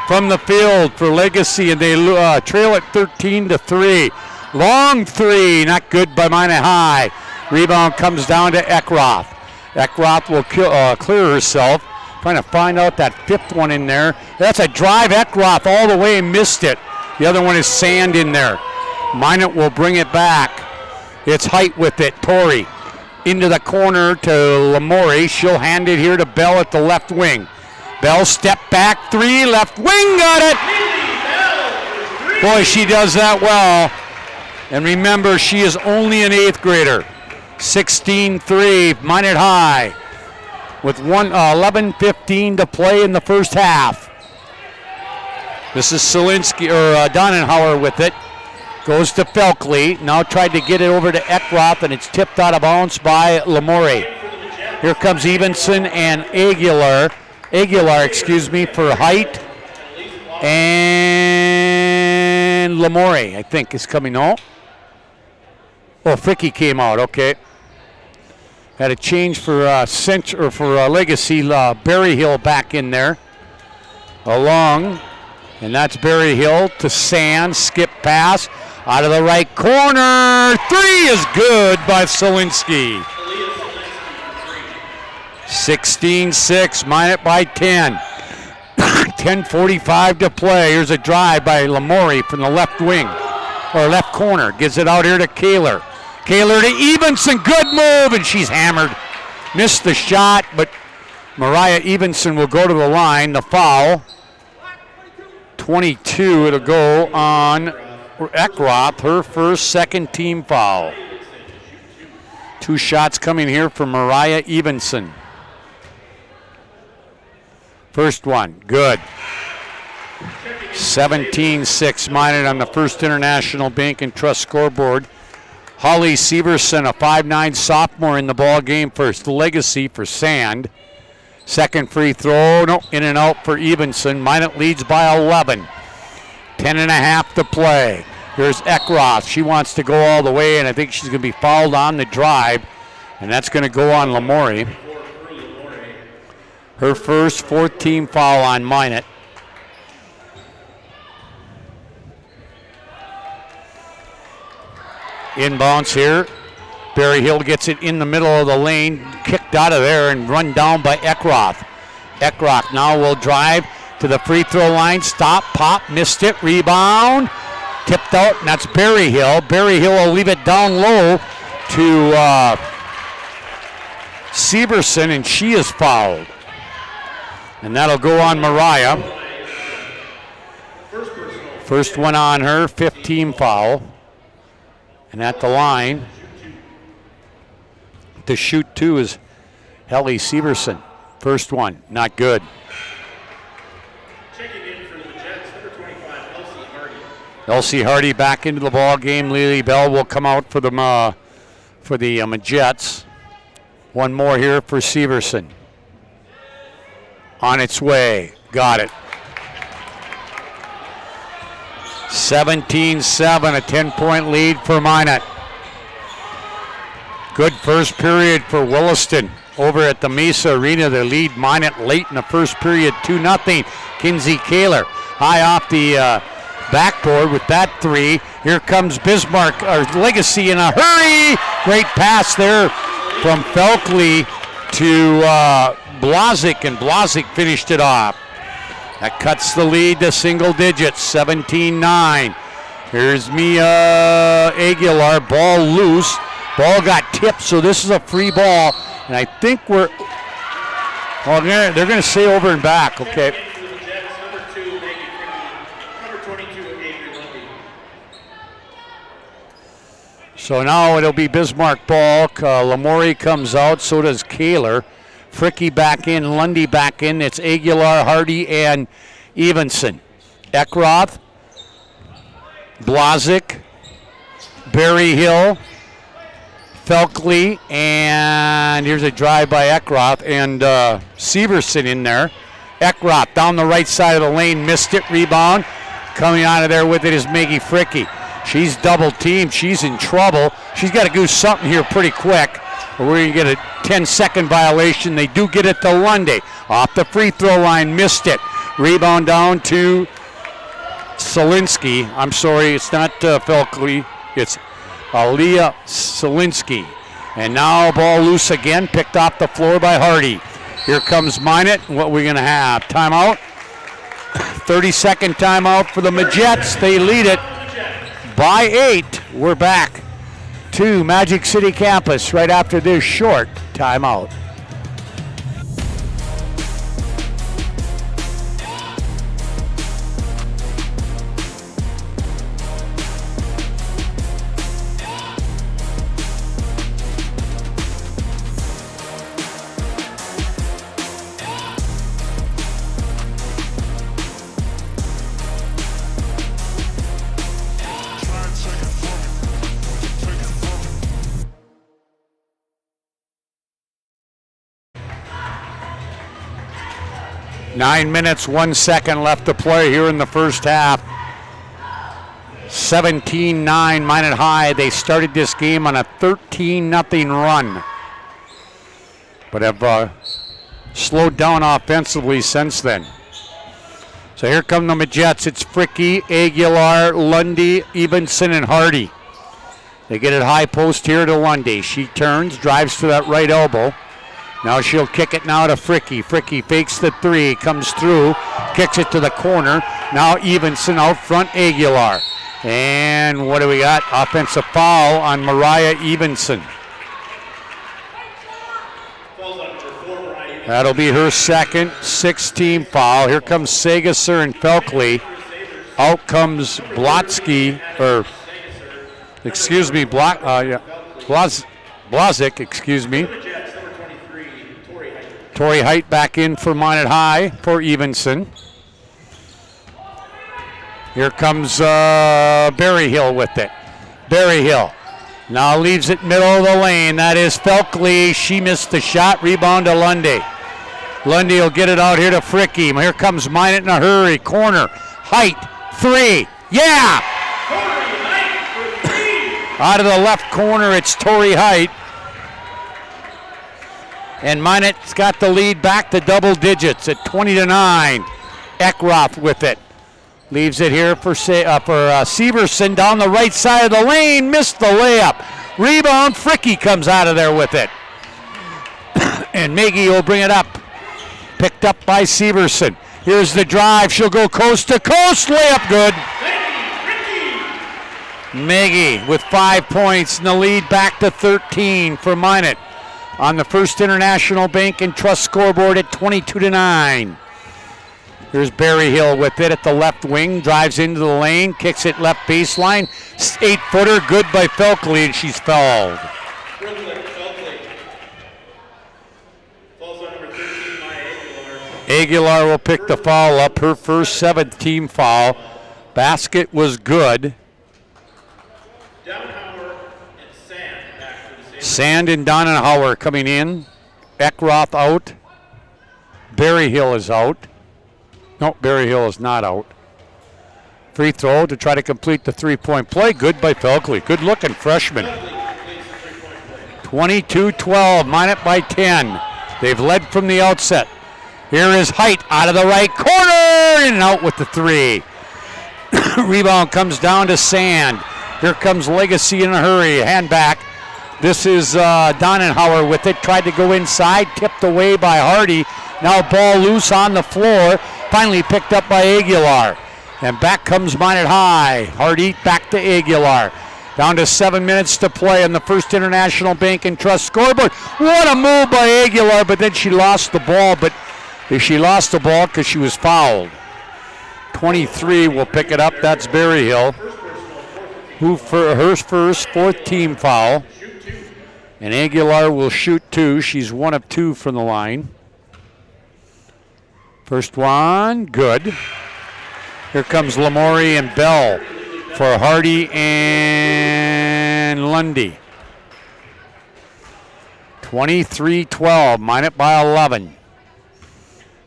from the field for Legacy, and they trail at 13-3. Long three, not good by Minot High. Rebound comes down to Eckroth. Eckroth will clear herself. Trying to find out that fifth one in there. That's a drive. Eckroth all the way, missed it. The other one is Sand in there. Minot will bring it back. It's Height with it. Torrey into the corner to Lamore. She'll hand it here to Bell at the left wing. Bell step back 3, left wing, got it! Boy, she does that well. And remember, she is only an 8th grader. 16-3, Minot High, with 11:15 to play in the first half. This is Selinski, or Donnenhauer with it. Goes to Felkley. Now tried to get it over to Eckroth, and it's tipped out of bounds by Lamore. Here comes Evenson and Aguilar, for height. And Lamore, I think, is coming out. Oh, Fricky came out, okay. Had a change for Legacy. Berryhill back in there. Along. And that's Berryhill to Sand. Skip pass. Out of the right corner. 3 is good by Selinski. 16-6. Minot by 10. 10:45 to play. Here's a drive by Lamore from the left wing. Or left corner. Gives it out here to Kaler. Kaler to Evenson. Good move. And she's hammered. Missed the shot, but Mariah Evenson will go to the line. The foul. 22, it'll go on Eckroth, her first second team foul. 2 shots coming here for Mariah Evenson. First one, good. 17-6 Minot on the First International Bank and Trust scoreboard. Holly Severson, a 5'9 sophomore in the ball game for Legacy for Sand. Second free throw, no, in and out for Evenson. Minot leads by 11. 10.5 to play. Here's Eckroth. She wants to go all the way, and I think she's going to be fouled on the drive, and that's going to go on Lamore. Her first 4th team foul on Minot. Inbounds here. Berryhill gets it in the middle of the lane, kicked out of there and run down by Eckroth. Eckroth now will drive to the free throw line. Stop, pop, missed it, rebound. Tipped out, and that's Berryhill. Berryhill will leave it down low to Severson, and she is fouled. And that'll go on Mariah. First one on her, 5th team foul. And at the line, to shoot 2 is Helly Severson. First one, not good. Checking in for the Majettes, number 25, Elsie Hardy. Elsie Hardy back into the ball game. Lily Bell will come out for the Majettes. One more here for Severson. On its way, got it. 17-7, a 10-point lead for Minot. Good first period for Williston over at the Mesa Arena. They lead Minot late in the first period, 2-0. Kinsey Kaler high off the backboard with that 3. Here comes Bismarck, or Legacy in a hurry. Great pass there from Felkley to Blazik, and Blazik finished it off. That cuts the lead to single digits, 17-9. Here's Mia Aguilar, ball loose. Ball got tipped, so this is a free ball. And I think they're going to say over and back, okay. So now it'll be Bismarck ball. Lamore comes out, so does Kaler. Fricky back in, Lundy back in. It's Aguilar, Hardy, and Evenson. Eckroth, Blazik, Berryhill, Felkley, and here's a drive by Eckroth, and Severson in there. Eckroth down the right side of the lane, missed it, rebound. Coming out of there with it is Maggie Fricky. She's double teamed, she's in trouble. She's got to do something here pretty quick, or we're going to get a 10-second violation. They do get it to Lundy. Off the free throw line, missed it. Rebound down to Selinski. I'm sorry, it's not Felkley, it's Aaliyah Selinski. And now ball loose again, picked off the floor by Hardy. Here comes Minot. What are we going to have? Timeout? 30-second timeout for the Majettes. They lead it by 8. We're back to Magic City campus right after this short timeout. Nine minutes, 1 second left to play here in the first half. 17-9 Minot High. They started this game on a 13-0 run, but have slowed down offensively since then. So here come the Majettes. It's Fricky, Aguilar, Lundy, Evenson, and Hardy. They get it high post here to Lundy. She turns, drives to that right elbow. Now she'll kick it now to Fricky. Fricky fakes the three, comes through, kicks it to the corner. Now Evenson out front, Aguilar. And what do we got? Offensive foul on Mariah Evenson. That'll be her second, 6-team foul. Here comes Sagasser and Felkley. Out comes Blotsky, or excuse me, Blazik, excuse me. Tori Height back in for Minot High for Evenson. Here comes Berryhill with it. Berryhill now leaves it middle of the lane. That is Felkley. She missed the shot. Rebound to Lundy. Lundy will get it out here to Fricky. Here comes Minot in a hurry. Corner. Height. Three. Yeah! Out of the left corner, it's Tori Height. And Minot's got the lead back to double digits at 20-9. Eckroth with it. Leaves it here for Severson down the right side of the lane. Missed the layup. Rebound. Fricky comes out of there with it. And Maggie will bring it up. Picked up by Severson. Here's the drive. She'll go coast to coast. Layup good. Maggie with 5 points and the lead back to 13 for Minot. On the First International Bank and Trust scoreboard at 22-9. Here's Berryhill with it at the left wing, drives into the lane, kicks it left baseline, 8-footer, good by Felkley, and she's fouled. Aguilar will pick the foul up, her first 7th-team foul. Basket was good. Sand and Donenhauer coming in. Eckroth out. Berryhill is out. No, Berryhill is not out. Free throw to try to complete the three-point play. Good by Felkley. Good looking freshman. 22-12, Minot by 10. They've led from the outset. Here is Height out of the right corner, in and out with the three. Rebound comes down to Sand. Here comes Legacy in a hurry. Hand back. This is Donenhauer with it. Tried to go inside, tipped away by Hardy. Now ball loose on the floor. Finally picked up by Aguilar. And back comes Minot High. Hardy back to Aguilar. Down to 7 minutes to play on the First International Bank and Trust scoreboard. What a move by Aguilar, but then she lost the ball. But she lost the ball because she was fouled. 23 will pick it up. That's Berryhill, who for her first 4th-team foul. And Aguilar will shoot 2. She's 1 of 2 from the line. First one, good. Here comes Lamori and Bell for Hardy and Lundy. 23-12, Minot by 11.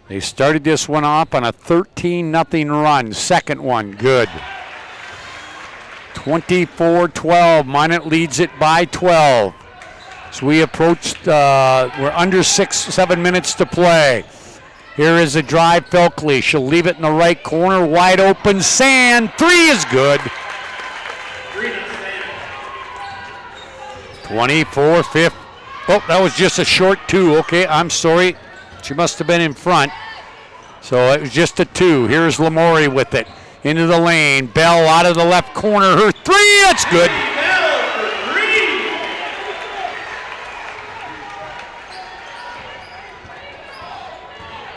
They started this one off on a 13-0 run. Second one, good. 24-12, Minot leads it by 12. So we approached, we're under 7 minutes to play. Here is a drive, Felkley. She'll leave it in the right corner, wide open. Sand, 3 is good. 24-5. Oh, that was just a short 2. Okay, I'm sorry. She must have been in front. So it was just a 2. Here's Lamori with it. Into the lane. Bell out of the left corner. Her 3, that's good.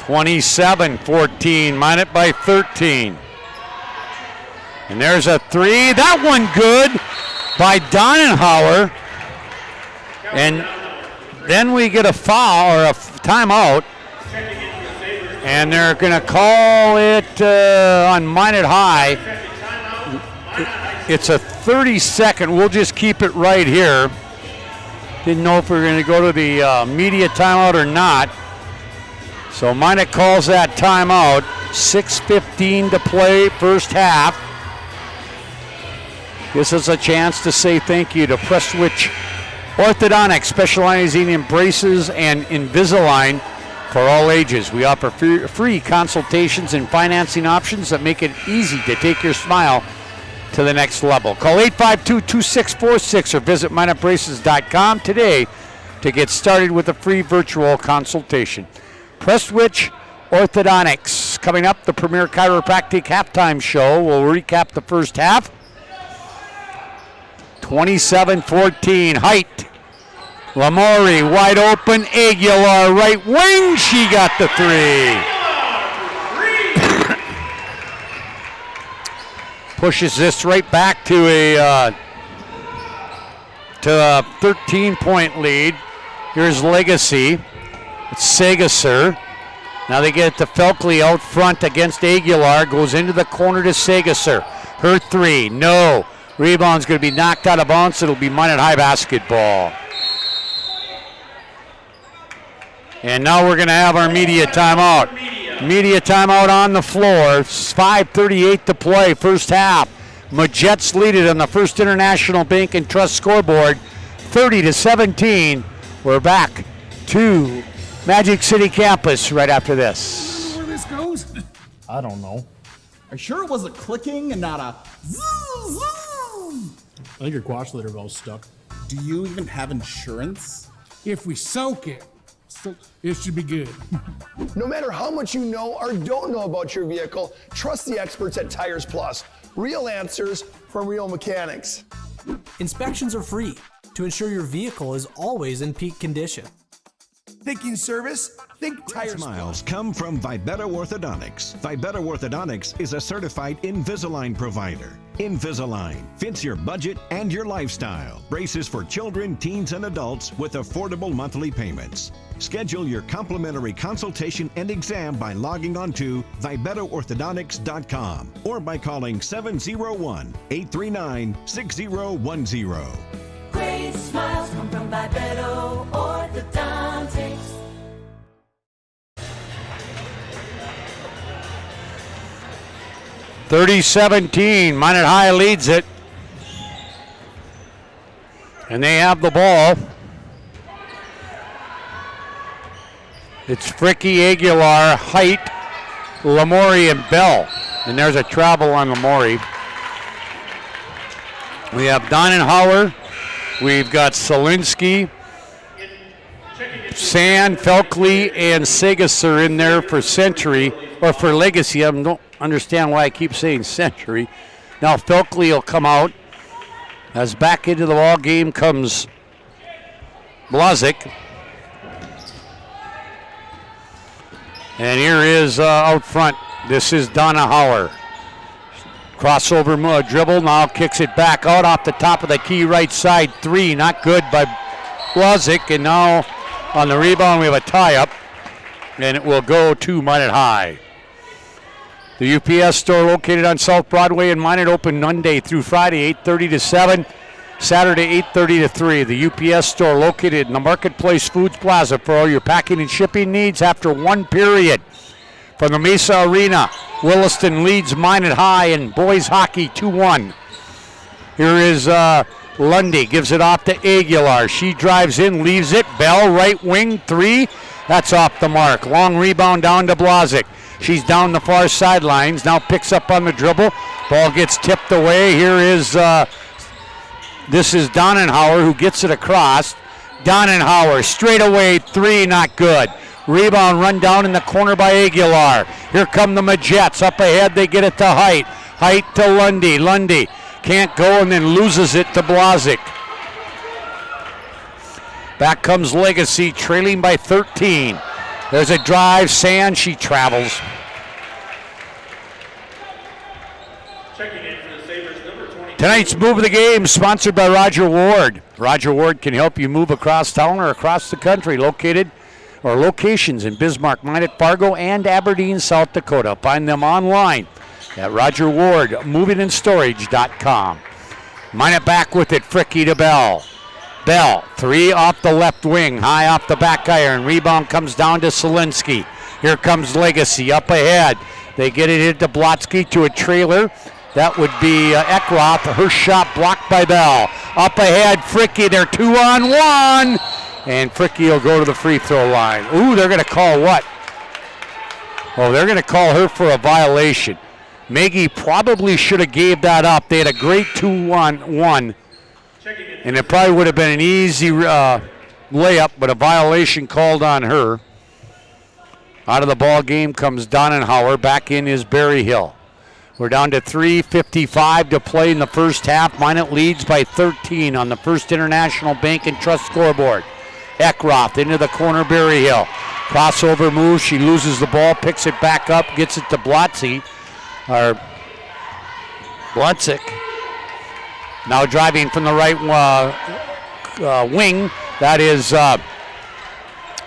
27-14, Minot by 13. And there's a three. That one good by Donenhauer. And then we get a foul or a timeout. And they're going to call it on Minot High. It's a 30-second. We'll just keep it right here. Didn't know if we were going to go to the media timeout or not. So Minot calls that timeout. 6:15 to play, first half. This is a chance to say thank you to Prestwich Orthodontics, specializing in braces and Invisalign for all ages. We offer free consultations and financing options that make it easy to take your smile to the next level. Call 852-2646 or visit minotbraces.com today to get started with a free virtual consultation. Prestwich Orthodontics. Coming up, the Premier Chiropractic halftime show. We'll recap the first half. 27-14, Height. Lamori wide open, Aguilar right wing, she got the three. Pushes this right back to a 13-point lead. Here's Legacy. It's Segasser. Now they get it to Felkley out front against Aguilar. Goes into the corner to Segasser. Her three, no. Rebound's going to be knocked out of bounds. It'll be Minot High basketball. And now we're going to have our media timeout. Media timeout on the floor. 5:38 to play, first half. Majettes lead it on the First International Bank and Trust scoreboard, 30-17. We're back to Magic City campus right after this. Where this goes? I don't know. Are you sure it was a clicking and not a zzz? I think your quash litter valve's stuck. Do you even have insurance? If we soak it, it should be good. No matter how much you know or don't know about your vehicle, trust the experts at Tires Plus. Real answers from real mechanics. Inspections are free to ensure your vehicle is always in peak condition. Thinking service? Think Tires Smiles come from Vibetto Orthodontics. Vibetto Orthodontics is a certified Invisalign provider. Invisalign fits your budget and your lifestyle. Braces for children, teens, and adults with affordable monthly payments. Schedule your complimentary consultation and exam by logging on to VibettoOrthodontics.com or by calling 701-839-6010. Great smiles come from Vibetto Orthodontics. (30-17), Minot High leads it. And they have the ball. It's Fricky, Aguilar, Height, Lamori, and Bell. And there's a travel on Lamori. We have Donenhauer. We've got Solinsky, Sand, Felkley, and Segasser in there for Century, or for Legacy. I don't understand why I keep saying Century. Now Felkley will come out. As back into the ball game comes Blazik. And here is out front. This is Donenhauer. Crossover dribble, now kicks it back out off the top of the key right side. Three, not good by Blazik. And now on the rebound we have a tie-up. And it will go to Minot High. The UPS store located on South Broadway in Minot, open Monday through Friday, 8:30 to 7. Saturday, 8:30 to 3. The UPS store located in the Marketplace Foods Plaza for all your packing and shipping needs after one period. From the Mesa Arena, Williston leads Minot High in boys hockey 2-1. Here is Lundy, gives it off to Aguilar. She drives in, leaves it. Bell, right wing, three. That's off the mark. Long rebound down to Blazik. She's down the far sidelines, now picks up on the dribble. Ball gets tipped away. Here is, this is Donenhauer who gets it across. Donenhauer, straight away, three, not good. Rebound run down in the corner by Aguilar. Here come the Majettes. Up ahead, they get it to Height. Height to Lundy. Lundy can't go and then loses it to Blazik. Back comes Legacy, trailing by 13. There's a drive. Sand, she travels. Checking in for the Sabres, number 20. Tonight's Move of the Game, sponsored by Roger Ward. Roger Ward can help you move across town or across the country. Locations in Bismarck, Minot, Fargo, and Aberdeen, South Dakota. Find them online at RogerWardMovingAndStorage.com. Minot back with it. Fricky to Bell. Bell, 3 off the left wing, high off the back iron. Rebound comes down to Solinsky. Here comes Legacy up ahead. They get it into Blotsky to a trailer. That would be Eckroth. Her shot blocked by Bell. Up ahead, Fricky. They're 2-on-1. And Fricky will go to the free throw line. Ooh, they're going to call what? Oh, they're going to call her for a violation. Maggie probably should have gave that up. They had a great 2-on-1. And it probably would have been an easy layup, but a violation called on her. Out of the ball game comes Donenhauer. Back in is Berryhill. We're down to 3:55 to play in the first half. Minot leads by 13 on the First International Bank and Trust scoreboard. Eckroth into the corner, Berryhill. Crossover move. She loses the ball, picks it back up, gets it to Blotzik. Now driving from the right wing. That is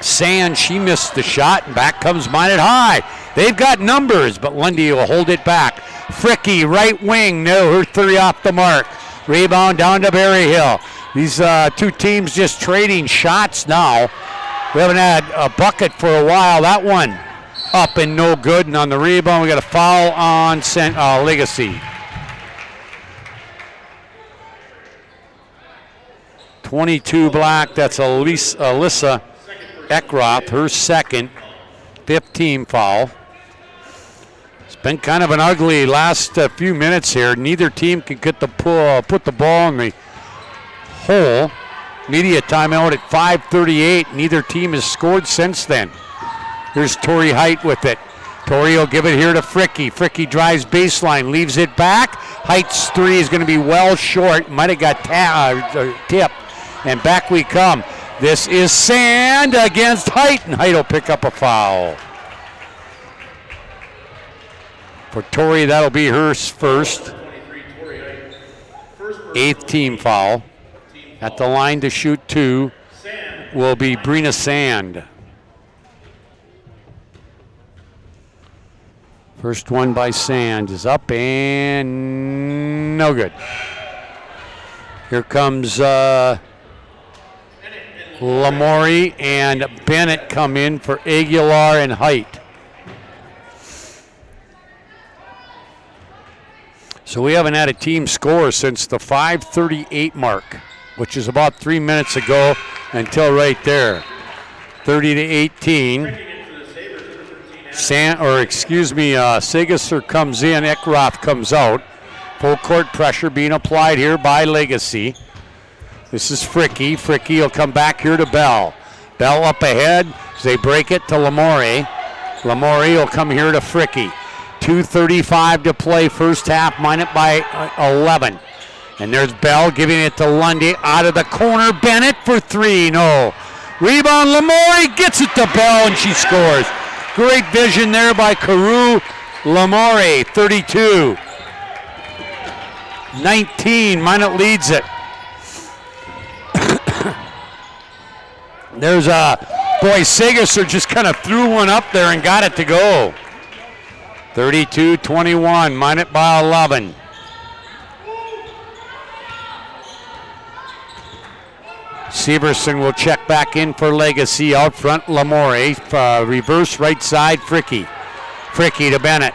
Sand. She missed the shot, and back comes Minot high. They've got numbers, but Lundy will hold it back. Fricky, right wing. No, her 3 off the mark. Rebound down to Berryhill. These two teams just trading shots now. We haven't had a bucket for a while. That one up and no good. And on the rebound, we got a foul on Legacy. 22 black, that's Alyssa Eckroth, her second, 15 foul. It's been kind of an ugly last few minutes here. Neither team can put the ball in the hole. Media timeout at 5:38. Neither team has scored since then. Here's Tori Height with it. Tori will give it here to Fricky. Fricky drives baseline, leaves it back. Height's 3 is going to be well short. Might have got tipped. And back we come. This is Sand against Height, and Height will pick up a foul. For Tori, that'll be her first. 8th team foul. At the line to shoot 2 will be Brina Sand. First one by Sand is up and no good. Here comes Lamori and Bennett come in for Aguilar and Height. So we haven't had a team score since the 5:38 mark, which is about 3 minutes ago until right there. 30-18. Segesser comes in, Eckroth comes out. Full court pressure being applied here by Legacy. This is Fricky. Fricky will come back here to Bell. Bell up ahead as they break it to Lamori. Lamori will come here to Fricky. 2:35 to play first half, Minot by 11. And there's Bell giving it to Lundy out of the corner. Bennett for 3, no. Rebound, Lamori gets it to Bell and she scores. Great vision there by Carew. Lamori, 32-19, Minot leads it. There's Segesser just kind of threw one up there and got it to go. 32-21, Minot by 11. Severson will check back in for Legacy. Out front, Lamori. Reverse right side, Fricky. Fricky to Bennett.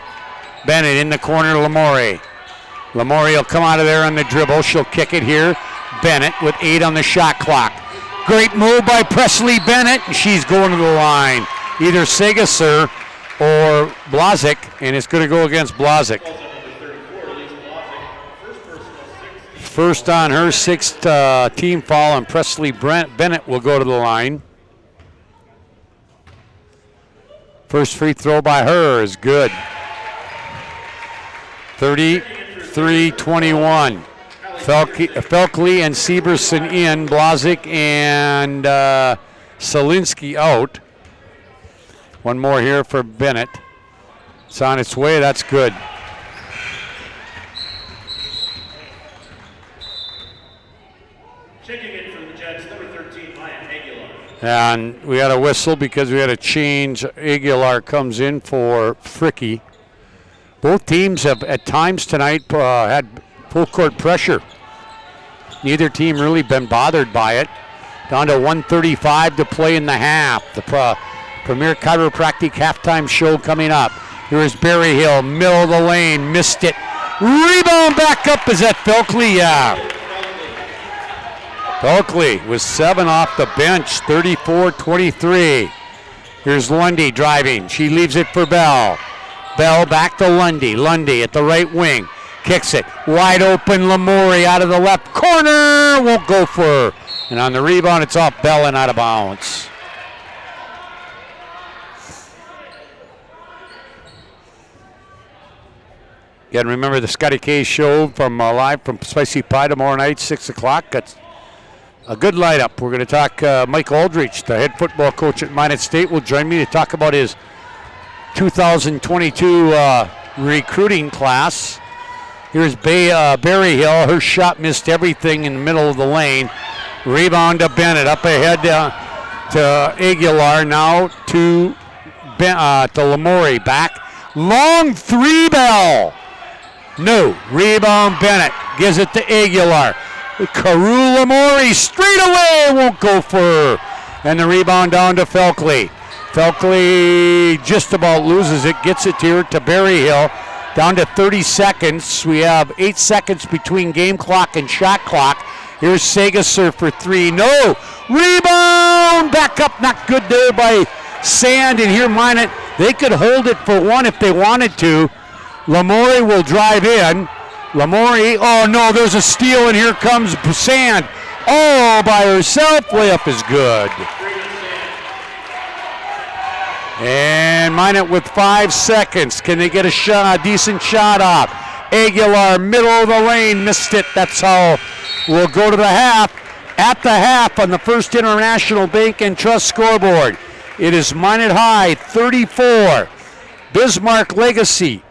Bennett in the corner, Lamori. Lamori will come out of there on the dribble. She'll kick it here. Bennett with 8 on the shot clock. Great move by Presley Bennett, and she's going to the line. Either Segesser or Blazik, and it's going to go against Blazik. First on her, 6th team foul, and Presley Bennett will go to the line. First free throw by her is good. 33-21. Felkley and Severson in, Blazik and Solinsky out. One more here for Bennett. It's on its way. That's good. Checking in for the Majettes, number 13, Aguilar. And we had a whistle because we had a change. Aguilar comes in for Fricky. Both teams have at times tonight had full court pressure. Neither team really been bothered by it. Down to 1:35 to play in the half. The Premier Chiropractic halftime show coming up. Here is Berryhill, middle of the lane, missed it. Rebound back up, is that Felkley? Yeah. Felkley with 7 off the bench, 34-23. Here's Lundy driving, she leaves it for Bell. Bell back to Lundy, Lundy at the right wing, kicks it, wide open, Lamourie out of the left corner, won't go for her. And on the rebound, it's off Bell and out of bounds. Again, remember the Scotty K show from live from Spicy Pie tomorrow night, 6 o'clock. That's a good lineup. We're going to talk Mike Aldrich, the head football coach at Minot State, will join me to talk about his 2022 recruiting class. Here's Berryhill. Her shot missed everything in the middle of the lane. Rebound to Bennett. Up ahead to Aguilar. Now to Lamourie. Back. Long three ball. No. Rebound Bennett. Gives it to Aguilar. Carew Lamourie straight away. Won't go for her. And the rebound down to Felkley. Felkley just about loses it. Gets it here to Berryhill. Down to 30 seconds. We have 8 seconds between game clock and shot clock. Here's Sagasser for 3. No! Rebound! Back up. Not good there by Sand. And here Minot, they could hold it for 1 if they wanted to. Lamourie will drive in. Lamourie, oh no, there's a steal, and here comes Sand. All by herself. Layup is good. And Minot with 5 seconds. Can they get a decent shot off? Aguilar, middle of the lane, missed it. That's how we'll go to the half. At the half on the First International Bank and Trust scoreboard, it is Minot High 34, Bismarck Legacy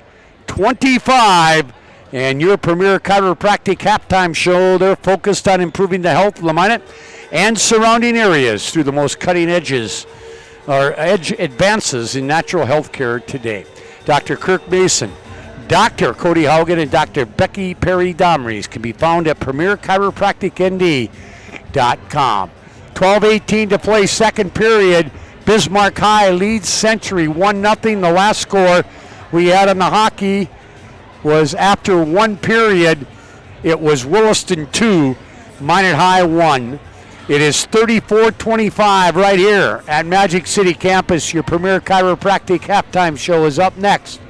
25, and your Premier Chiropractic halftime show. They're focused on improving the health of Minot and surrounding areas through the most cutting edges or edge advances in natural health care today. Dr. Kirk Mason, Dr. Cody Haugen, and Dr. Becky Perry Domries can be found at PremierChiropracticND.com. 12:18 to play, second period. Bismarck High leads Century 1-0. The last score we had on the hockey was after 1 period. It was Williston 2, Minot High 1. It is 34-25 right here at Magic City campus. Your Premier Chiropractic halftime show is up next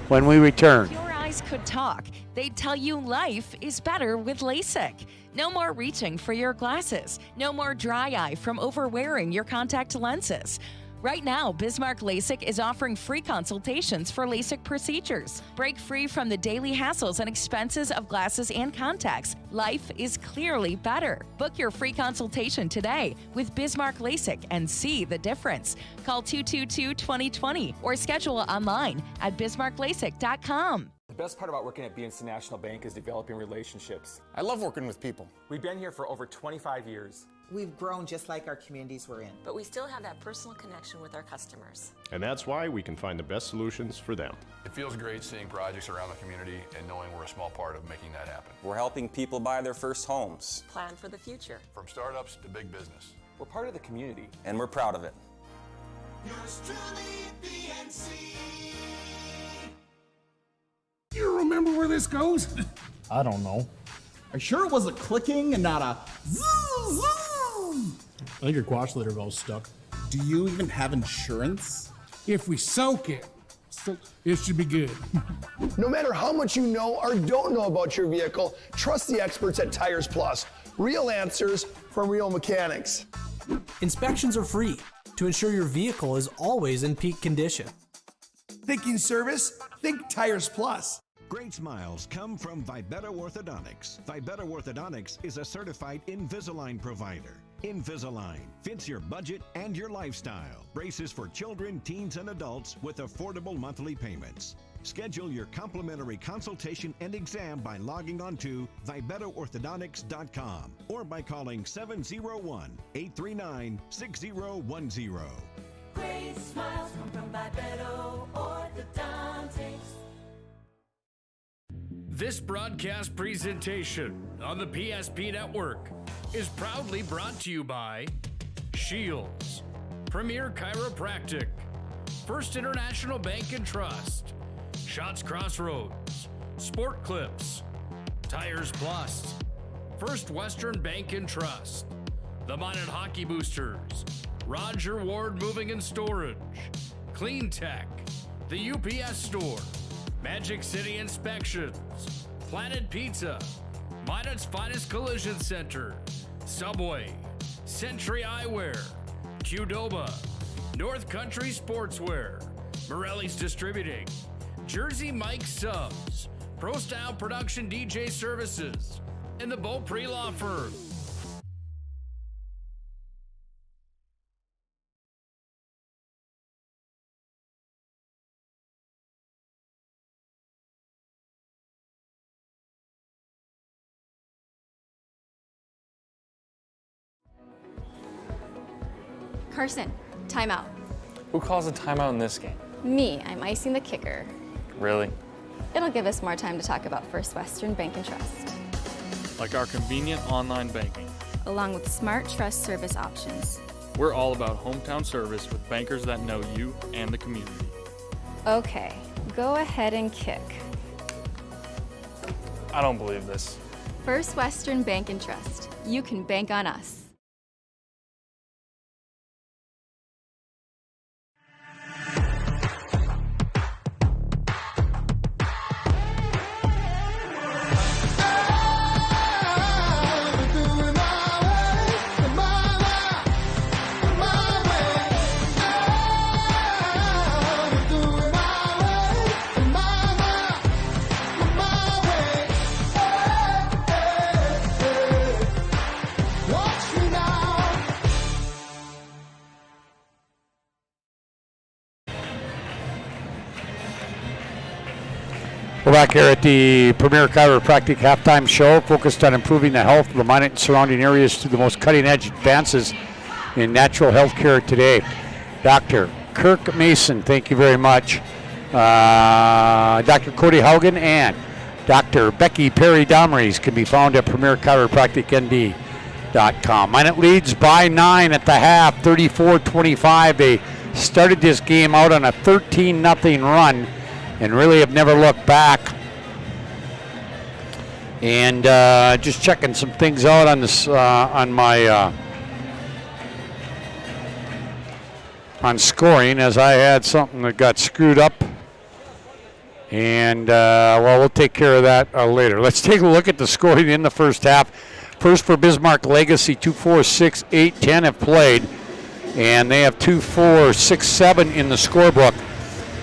when we return. If your eyes could talk, they'd tell you life is better with LASIK. No more reaching for your glasses. No more dry eye from overwearing your contact lenses. Right now, Bismarck LASIK is offering free consultations for LASIK procedures. Break free from the daily hassles and expenses of glasses and contacts. Life is clearly better. Book your free consultation today with Bismarck LASIK and see the difference. Call 222-2020 or schedule online at bismarcklasik.com. The best part about working at BNC National Bank is developing relationships. I love working with people. We've been here for over 25 years. We've grown just like our communities we're in. But we still have that personal connection with our customers. And that's why we can find the best solutions for them. It feels great seeing projects around the community and knowing we're a small part of making that happen. We're helping people buy their first homes. Plan for the future. From startups to big business. We're part of the community. And we're proud of it. Yours truly, BNC. You remember where this goes? I don't know. Are you sure it was a clicking and not a zoom? I think your quash litter valve's stuck. Do you even have insurance? If we soak it, it should be good. No matter how much you know or don't know about your vehicle, trust the experts at Tires Plus. Real answers from real mechanics. Inspections are free to ensure your vehicle is always in peak condition. Thinking service? Think Tires Plus. Great smiles come from Vibetta Orthodontics. Vibetta Orthodontics is a certified Invisalign provider. Invisalign fits your budget and your lifestyle. Braces for children, teens, and adults with affordable monthly payments. Schedule your complimentary consultation and exam by logging on to VibettoOrthodontics.com or by calling 701-839-6010. Great smiles come from Vibetto Orthodontics. This broadcast presentation on the PSP Network is proudly brought to you by Shields, Premier Chiropractic, First International Bank and Trust, Shots Crossroads, Sport Clips, Tires Plus, First Western Bank and Trust, the Minot Hockey Boosters, Roger Ward Moving and Storage, Clean Tech, the UPS Store, Magic City Inspections, Planet Pizza, Minot's Finest Collision Center, Subway, Century Eyewear, Qdoba, North Country Sportswear, Morelli's Distributing, Jersey Mike Subs, Pro Style Production DJ Services, and the Beaupre Law Firm. Carson, timeout. Who calls a timeout in this game? Me, I'm icing the kicker. Really? It'll give us more time to talk about First Western Bank and Trust, Like our convenient online banking. along with smart trust service options. We're all about hometown service with bankers that know you and the community. Okay, go ahead and kick. I don't believe this. First Western Bank and Trust. You can bank on us. We're back here at the Premier Chiropractic Halftime Show, focused on improving the health of the Minot and surrounding areas through the most cutting-edge advances in natural health care today. Dr. Kirk Mason, thank you very much. Dr. Cody Haugen and Dr. Becky Perry-Domries can be found at PremierChiropracticND.com. Minot leads by 9 at the half, 34-25. They started this game out on a 13-0 run and really have never looked back. And just checking some things out on this on my on scoring, as I had something that got screwed up. And well, we'll take care of that later. Let's take a look at the scoring in the first half. First for Bismarck Legacy, 2, 4, 6, 8, 10 have played, and they have 2, 4, 6, 7 in the scorebook.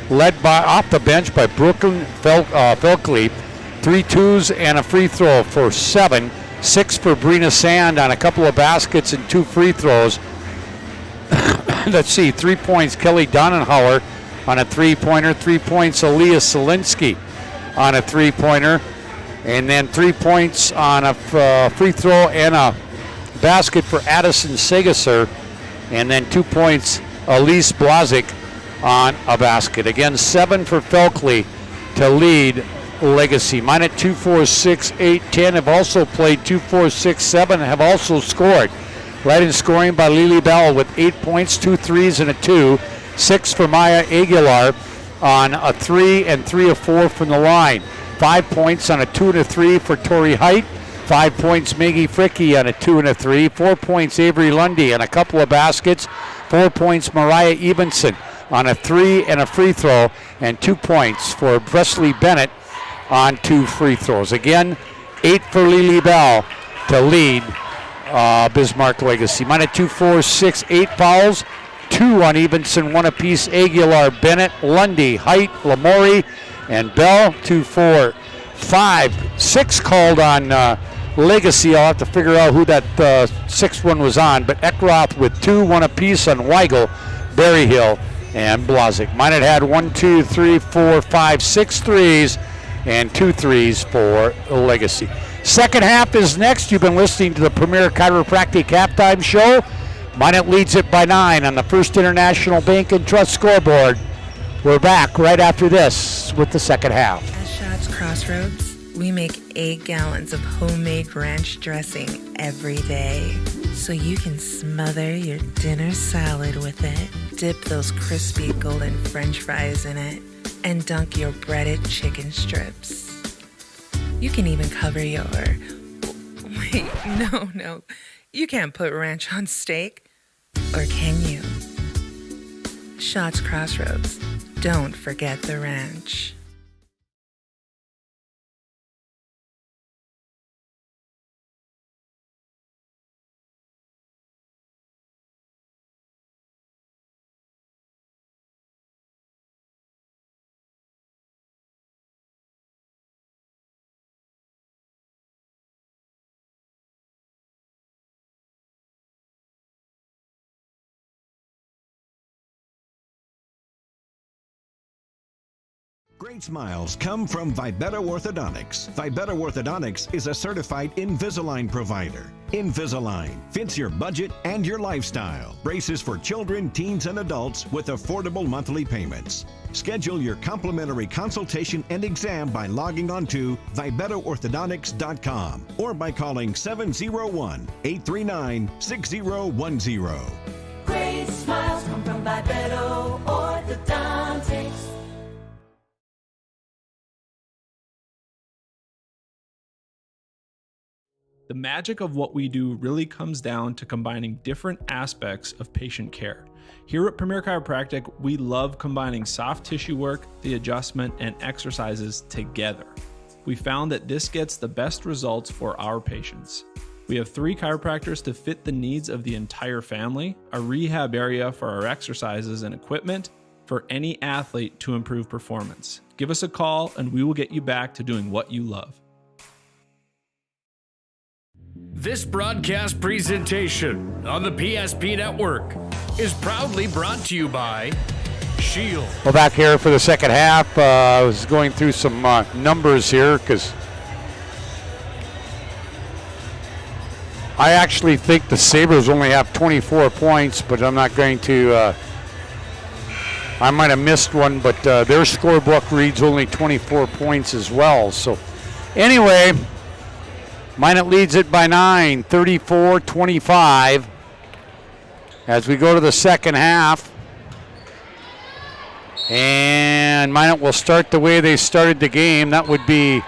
Led by off the bench by Brooklyn Felkley, 3 twos and a free throw for 7. 6 for Brina Sand on a couple of baskets and 2 free throws. Let's see, 3 points Kelly Donenhauer on a 3-pointer. 3 points Aaliyah Solinsky on a 3-pointer. And then 3 points on a free throw and a basket for Addison Segasser. And then 2 points Elise Blazik on a basket. Again, 7 for Felkley to lead Legacy. Minot 2, 4, 6, 8, 10 have also played. 2, 4, 6, 7 have also scored. Led in scoring by Lily Bell with 8 points, 2 threes and a 2. 6 for Maya Aguilar on a 3 and 3 of 4 from the line. 5 points on a 2 and a 3 for Tori Height. 5 points Maggie Fricky on a 2 and a 3. 4 points Avery Lundy on a couple of baskets. 4 points Mariah Evenson on a 3 and a free throw, and 2 points for Presley Bennett on 2 free throws. Again, 8 for Lily Bell to lead Bismarck Legacy. Minot 2, 4, 6, 8 fouls, 2 on Evenson, 1 apiece. Aguilar, Bennett, Lundy, Height, Lamori, and Bell. 2, 4, 5, 6 called on Legacy. I'll have to figure out who that sixth one was on, but Eckroth with 2, 1 apiece on Weigel, Berryhill, and Blazek. Minot had 1, 2, 3, 4, 5, 6 threes and 2 threes for Legacy. Second half is next. You've been listening to the Premier Chiropractic Halftime Show. Minot leads it by 9 on the First International Bank and Trust scoreboard. We're back right after this with the second half. At Shots Crossroads, we make 8 gallons of homemade ranch dressing every day, so you can smother your dinner salad with it, dip those crispy golden French fries in it, and dunk your breaded chicken strips. You can even cover your... Wait, no. You can't put ranch on steak. Or can you? Shots Crossroads. Don't forget the ranch. Great smiles come from Vibetta Orthodontics. Vibetta Orthodontics is a certified Invisalign provider. Invisalign fits your budget and your lifestyle. Braces for children, teens, and adults with affordable monthly payments. Schedule your complimentary consultation and exam by logging on to VibettaOrthodontics.com or by calling 701-839-6010. Great smiles come from Vibetta Orthodontics. The magic of what we do really comes down to combining different aspects of patient care. Here at Premier Chiropractic, we love combining soft tissue work, the adjustment, and exercises together. We found that this gets the best results for our patients. We have 3 chiropractors to fit the needs of the entire family, a rehab area for our exercises and equipment for any athlete to improve performance. Give us a call and we will get you back to doing what you love. This broadcast presentation on the PSP Network is proudly brought to you by Shield. We're back here for the second half. I was going through some numbers here because I actually think the Sabres only have 24 points, but I'm not going to. I might have missed one, but their scorebook reads only 24 points as well. So anyway, Minot leads it by 9, 34-25. As we go to the second half. And Minot will start the way they started the game. That would be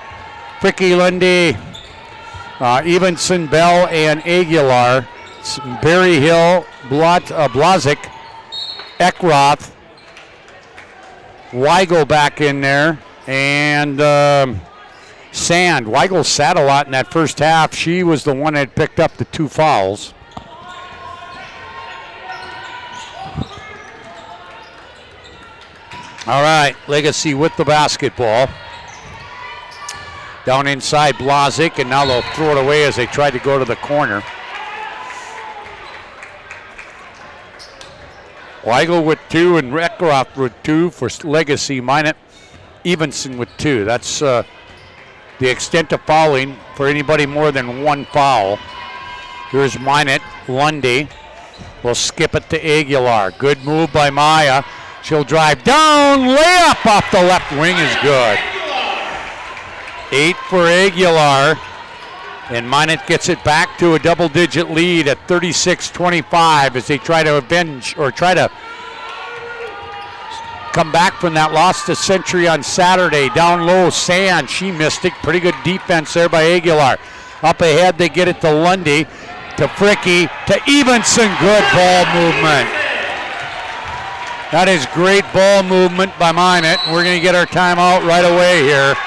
Fricky, Lundy, Evenson, Bell, and Aguilar. Berryhill, Blazek, Eckroth, Weigel back in there, and Sand. Weigel sat a lot in that first half. She was the one that picked up the 2 fouls. All right, Legacy with the basketball. Down inside Blazek, and now they'll throw it away as they try to go to the corner. Weigel with 2 and Eckroth with 2 for Legacy. Minot, Evenson with 2. That's the extent of fouling for anybody more than 1 foul. Here's Minot. Lundy will skip it to Aguilar. Good move by Maya. She'll drive down. Layup off the left wing is good. 8 for Aguilar. And Minot gets it back to a double-digit lead at 36-25 as they try to avenge or try to come back from that loss to Century on Saturday. Down low, Sand. She missed it. Pretty good defense there by Aguilar. Up ahead, they get it to Lundy, to Fricky, to Evenson. Good ball movement. That is great ball movement by Minot. We're going to get our timeout right away here.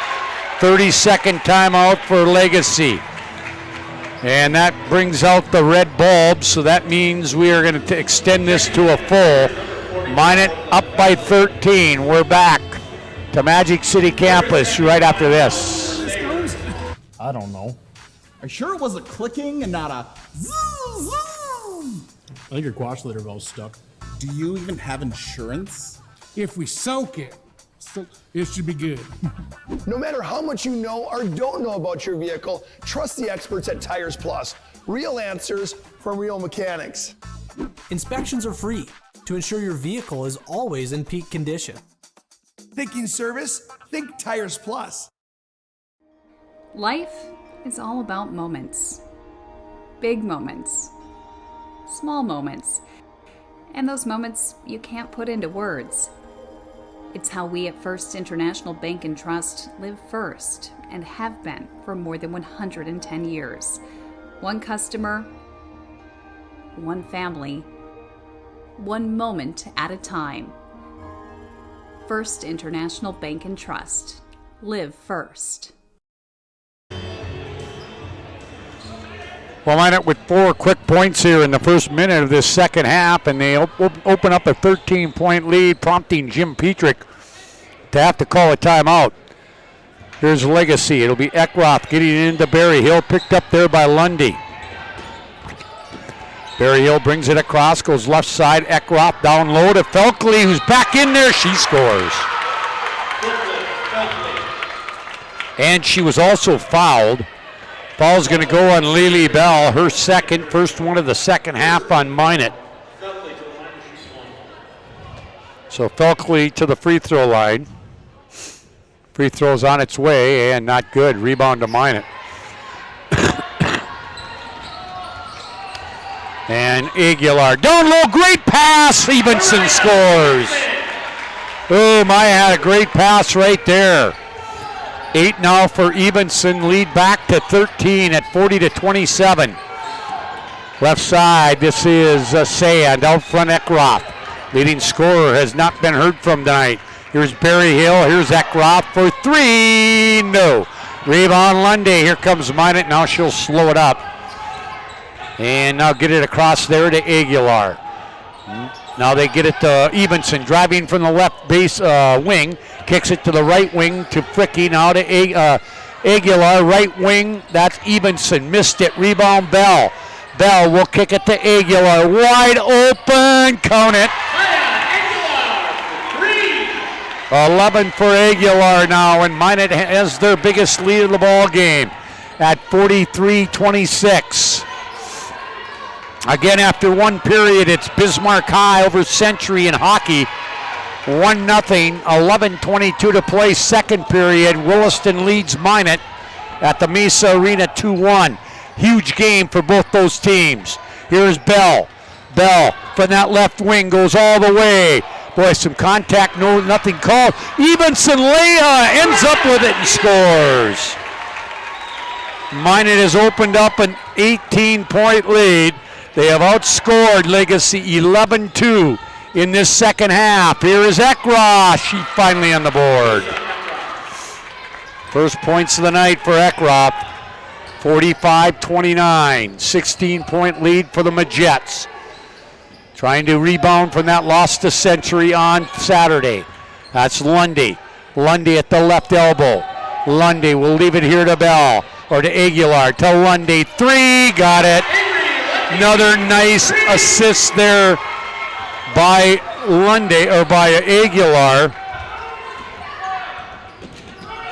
30-second timeout for Legacy. And that brings out the red bulb, so that means we are going to extend this to a full. Minot up by 13. We're back to Magic City campus right after this. I don't know. Are you sure it was a clicking and not a zzz? I think your quash litter valve's stuck. Do you even have insurance? If we soak it, it should be good. No matter how much you know or don't know about your vehicle, trust the experts at Tires Plus. Real answers from real mechanics. Inspections are free to ensure your vehicle is always in peak condition. Thinking service? Think Tires Plus. Life is all about moments. Big moments. Small moments. And those moments you can't put into words. It's how we at First International Bank and Trust live first and have been for more than 110 years. One customer, one family, one moment at a time. First International Bank and Trust. Live first. Well, Minot with 4 quick points here in the first minute of this second half, and they open up a 13-point lead, prompting Jim Petrick to have to call a timeout. Here's Legacy. It'll be Eckroth getting into Barry Hill, picked up there by Lundy. Barry Hill brings it across, goes left side, Eckroth down low to Felkley, who's back in there. She scores. And she was also fouled. Foul's going to go on Lily Bell, her second, first one of the second half on Minot. So Felkley to the free throw line. Free throw's on its way and not good. Rebound to Minot. And Aguilar down low, great pass. Evenson scores. Oh, Maya had a great pass right there. 8 now for Evenson, lead back to 13 at 40-27. Left side, this is Sand, out front Eckroth. Leading scorer has not been heard from tonight. Here's Barry Hill, here's Eckroth for 3, no. Rebound Lundy, here comes Minot, now she'll slow it up. And now get it across there to Aguilar. Now they get it to Evenson, driving from the left base wing. Kicks it to the right wing to Fricky, now to Aguilar, right wing, that's Evenson, missed it, rebound Bell. Bell will kick it to Aguilar, wide open, count it. 11 for Aguilar now, and Minot has their biggest lead of the ball game at 43-26. Again, after one period, it's Bismarck High over Century in hockey. 1-0, 11:22 to play, second period. Williston leads Minot at the Mesa Arena 2-1. Huge game for both those teams. Here's Bell. Bell from that left wing goes all the way. Boy, some contact, nothing called. Evenson Leah ends up with it and scores. Minot has opened up an 18-point lead. They have outscored Legacy 11-2. In this second half. Here is Eckroth. She finally on the board. First points of the night for Eckroth. 45-29. 16-point lead for the Majettes. Trying to rebound from that loss to Century on Saturday. That's Lundy. Lundy at the left elbow. Lundy will leave it here to Bell. Or to Aguilar. To Lundy. 3. Got it. Another nice assist there by Lundy, or by Aguilar.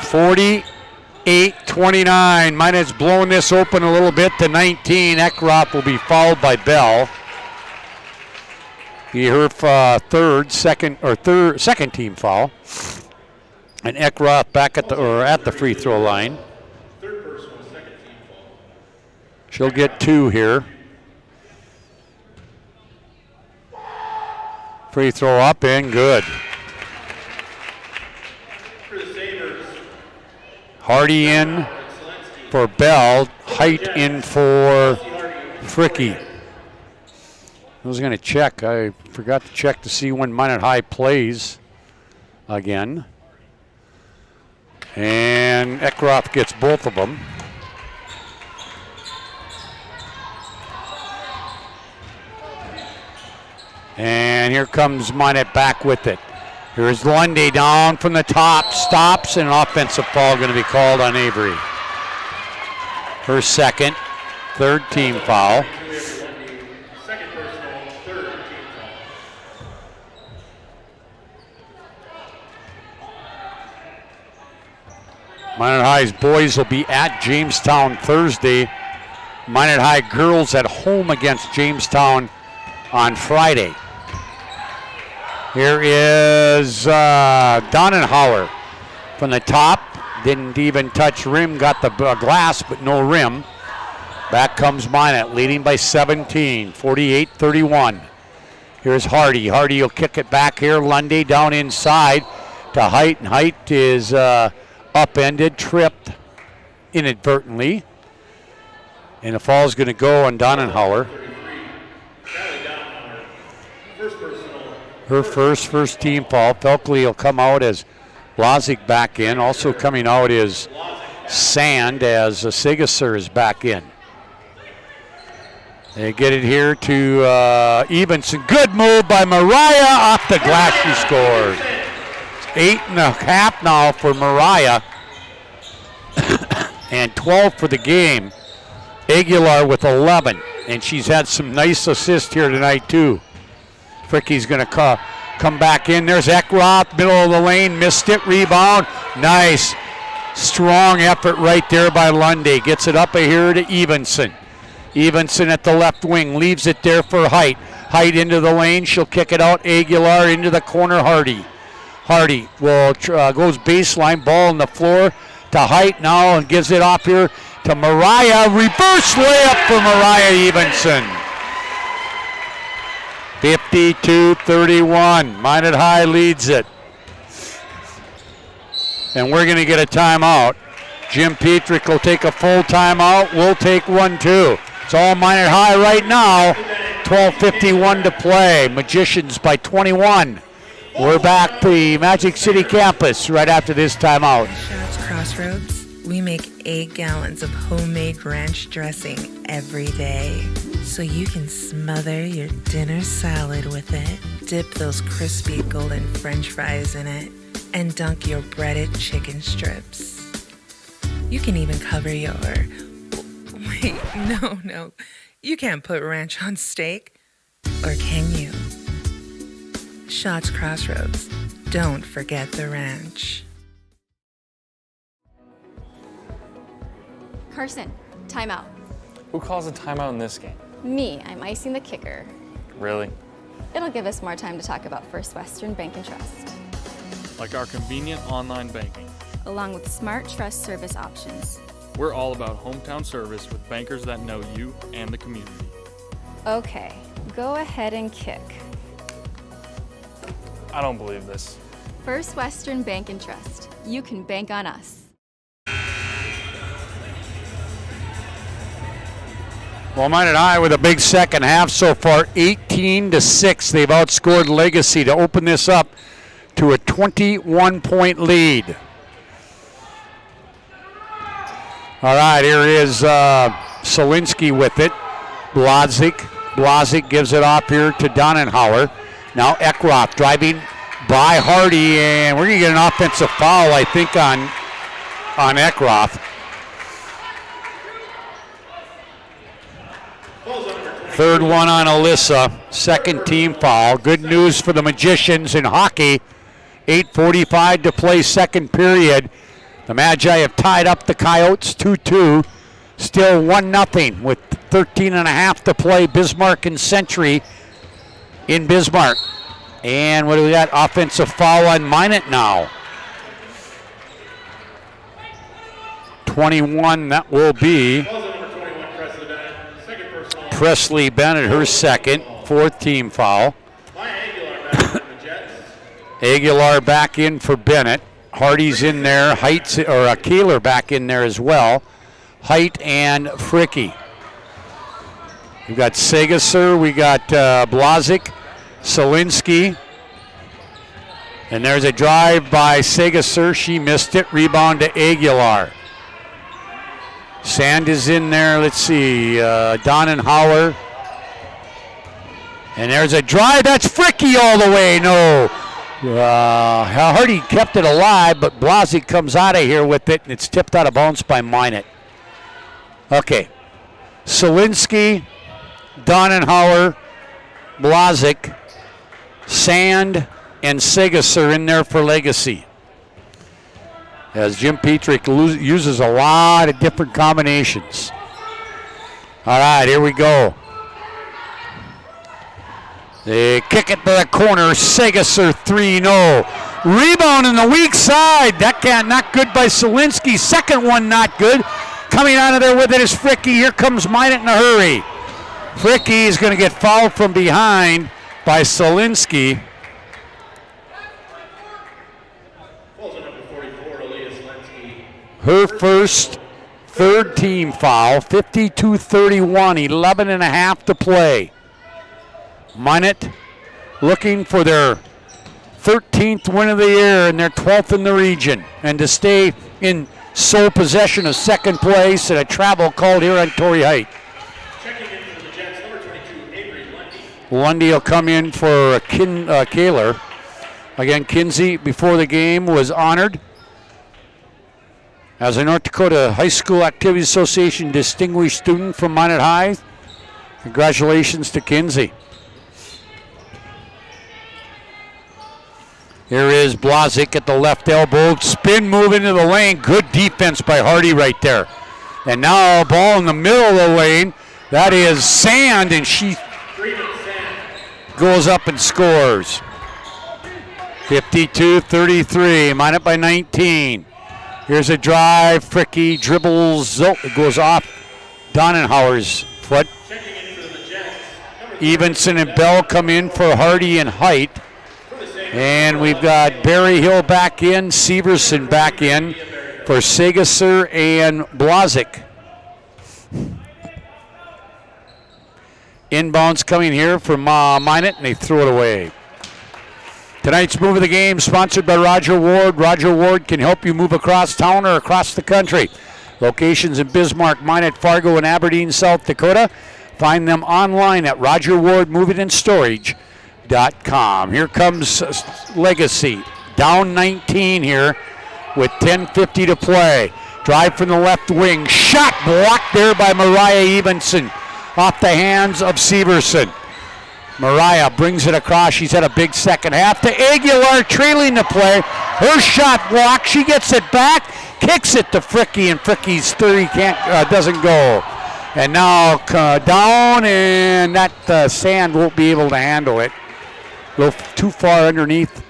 48-29. Minot's blowing this open a little bit to 19. Eckroth will be fouled by Bell. Be her second team foul. And Eckroth back at the free throw line. She'll get 2 here. Free throw up and good. Hardy in for Bell. Height in for Fricky. I was going to check. I forgot to check to see when Minot High plays again. And Eckroth gets both of them. And here comes Minot back with it. Here's Lundy down from the top, stops, and an offensive foul going to be called on Avery. her second, third team foul. Minot High's boys will be at Jamestown Thursday. Minot High girls at home against Jamestown on Friday. Here is Donnenhauer from the top. Didn't even touch rim, got the glass, but no rim. Back comes Minot, leading by 17, 48-31. Here's Hardy. Hardy will kick it back here. Lundy down inside to Height, and Height is upended, tripped inadvertently. And the fall is going to go on Donnenhauer. Her first team foul. Felkley will come out as Blazik back in. Also coming out is Sand as Sigasser is back in. They get it here to Evenson. Good move by Mariah off the glass. She scores. 8.5 now for Mariah. And 12 for the game. Aguilar with 11. And she's had some nice assists here tonight too. Fricky's going to come back in. There's Eckroth, middle of the lane, missed it, rebound. Nice, strong effort right there by Lundy. Gets it up here to Evenson. Evenson at the left wing, leaves it there for Height. Height into the lane, she'll kick it out. Aguilar into the corner, Hardy. Hardy will goes baseline, ball on the floor to Height now and gives it off here to Mariah. Reverse layup for Mariah Evenson. 52-31. Minot High leads it. And we're going to get a timeout. Jim Petrick will take a full timeout. We'll take one too. It's all Minot High right now. 12:51 to play. Magicians by 21. We're back to the Magic City campus right after this timeout. Shots Crossroads, we make 8 gallons of homemade ranch dressing every day, so you can smother your dinner salad with it, dip those crispy golden French fries in it, and dunk your breaded chicken strips. You can even cover your... Wait, no. You can't put ranch on steak. Or can you? Shots Crossroads. Don't forget the ranch. Carson, timeout. Who calls a timeout in this game? Me, I'm icing the kicker. Really? It'll give us more time to talk about First Western Bank and Trust, Like our convenient online banking. along with smart trust service options. We're all about hometown service with bankers that know you and the community. Okay, go ahead and kick. I don't believe this. First Western Bank and Trust. You can bank on us. Well, Minot High with a big second half so far, 18-6. They've outscored Legacy to open this up to a 21-point lead. All right, here is Solinsky with it. Blazik gives it off here to Donnenhauer. Now Eckroth driving by Hardy, and we're going to get an offensive foul, I think, on Eckroth. Third one on Alyssa, second team foul. Good news for the Magicians in hockey. 8:45 to play, second period. The Magi have tied up the Coyotes 2-2. Still 1-0 with 13.5 to play. Bismarck and Century in Bismarck. And what do we got? Offensive foul on Minot now. 21, that will be Presley Bennett, her second. Fourth team foul. Aguilar back in for Bennett. Hardy's in there. Keeler back in there as well. Height and Fricky. We've got Segasser. We got Blazik, Solinsky. And there's a drive by Segasser. She missed it. Rebound to Aguilar. Sand is in there. Let's see. Donnenhauer. And there's a drive. That's Fricky all the way. No. Hardy kept it alive, but Blazik comes out of here with it, and it's tipped out of bounds by Minot. Okay. Solinsky, Donenhauer, Blazik, Sand, and Segas are in there for Legacy. As Jim Petrick uses a lot of different combinations. All right, here we go. They kick it to the corner. Segasser 3-0. Rebound in the weak side. That not good by Solinsky. Second one not good. Coming out of there with it is Fricky. Here comes Minot in a hurry. Fricky is going to get fouled from behind by Solinsky. Her first third team foul. 52-31. 11 and a half to play. Minot looking for their 13th win of the year and their 12th in the region, and to stay in sole possession of second place at a travel called here on Torrey Height. Lundy will come in for Kaler. Again, Kinsey before the game was honored as a North Dakota High School Activities Association distinguished student from Minot High. Congratulations to Kinsey. Here is Blazik at the left elbow. Spin move into the lane. Good defense by Hardy right there. And now a ball in the middle of the lane. That is Sand, and she goes up and scores. 52-33. Minot by 19. Here's a drive. Fricky dribbles. It goes off Donenhauer's foot. Evenson and Bell come in for Hardy and Height. And we've got Berryhill back in, Severson back in for Segasser and Blazik. Inbounds coming here from Minot, and they throw it away. Tonight's move of the game sponsored by Roger Ward. Roger Ward can help you move across town or across the country. Locations in Bismarck, Minot, Fargo, and Aberdeen, South Dakota. Find them online at RogerWardMovingAndStorage.com. Here comes Legacy, down 19 here with 10:50 to play. Drive from the left wing, shot blocked there by Mariah Evenson off the hands of Severson. Mariah brings it across. She's had a big second half to Aguilar trailing the play. Her shot blocked. She gets it back, kicks it to Fricky, and Fricky's 30 doesn't go. And now down, and that Sand won't be able to handle it. Go too far underneath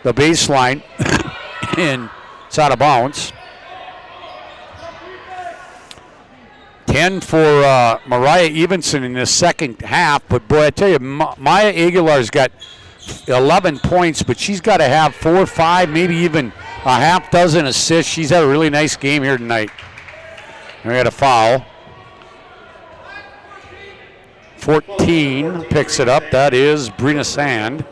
the baseline, and it's out of bounds. 10 for Mariah Evenson in the second half, but boy, I tell you, Maya Aguilar's got 11 points, but she's got to have 4 or 5, maybe even a half dozen assists. She's had a really nice game here tonight. We got a foul. 14 picks it up. That is Brina Sand.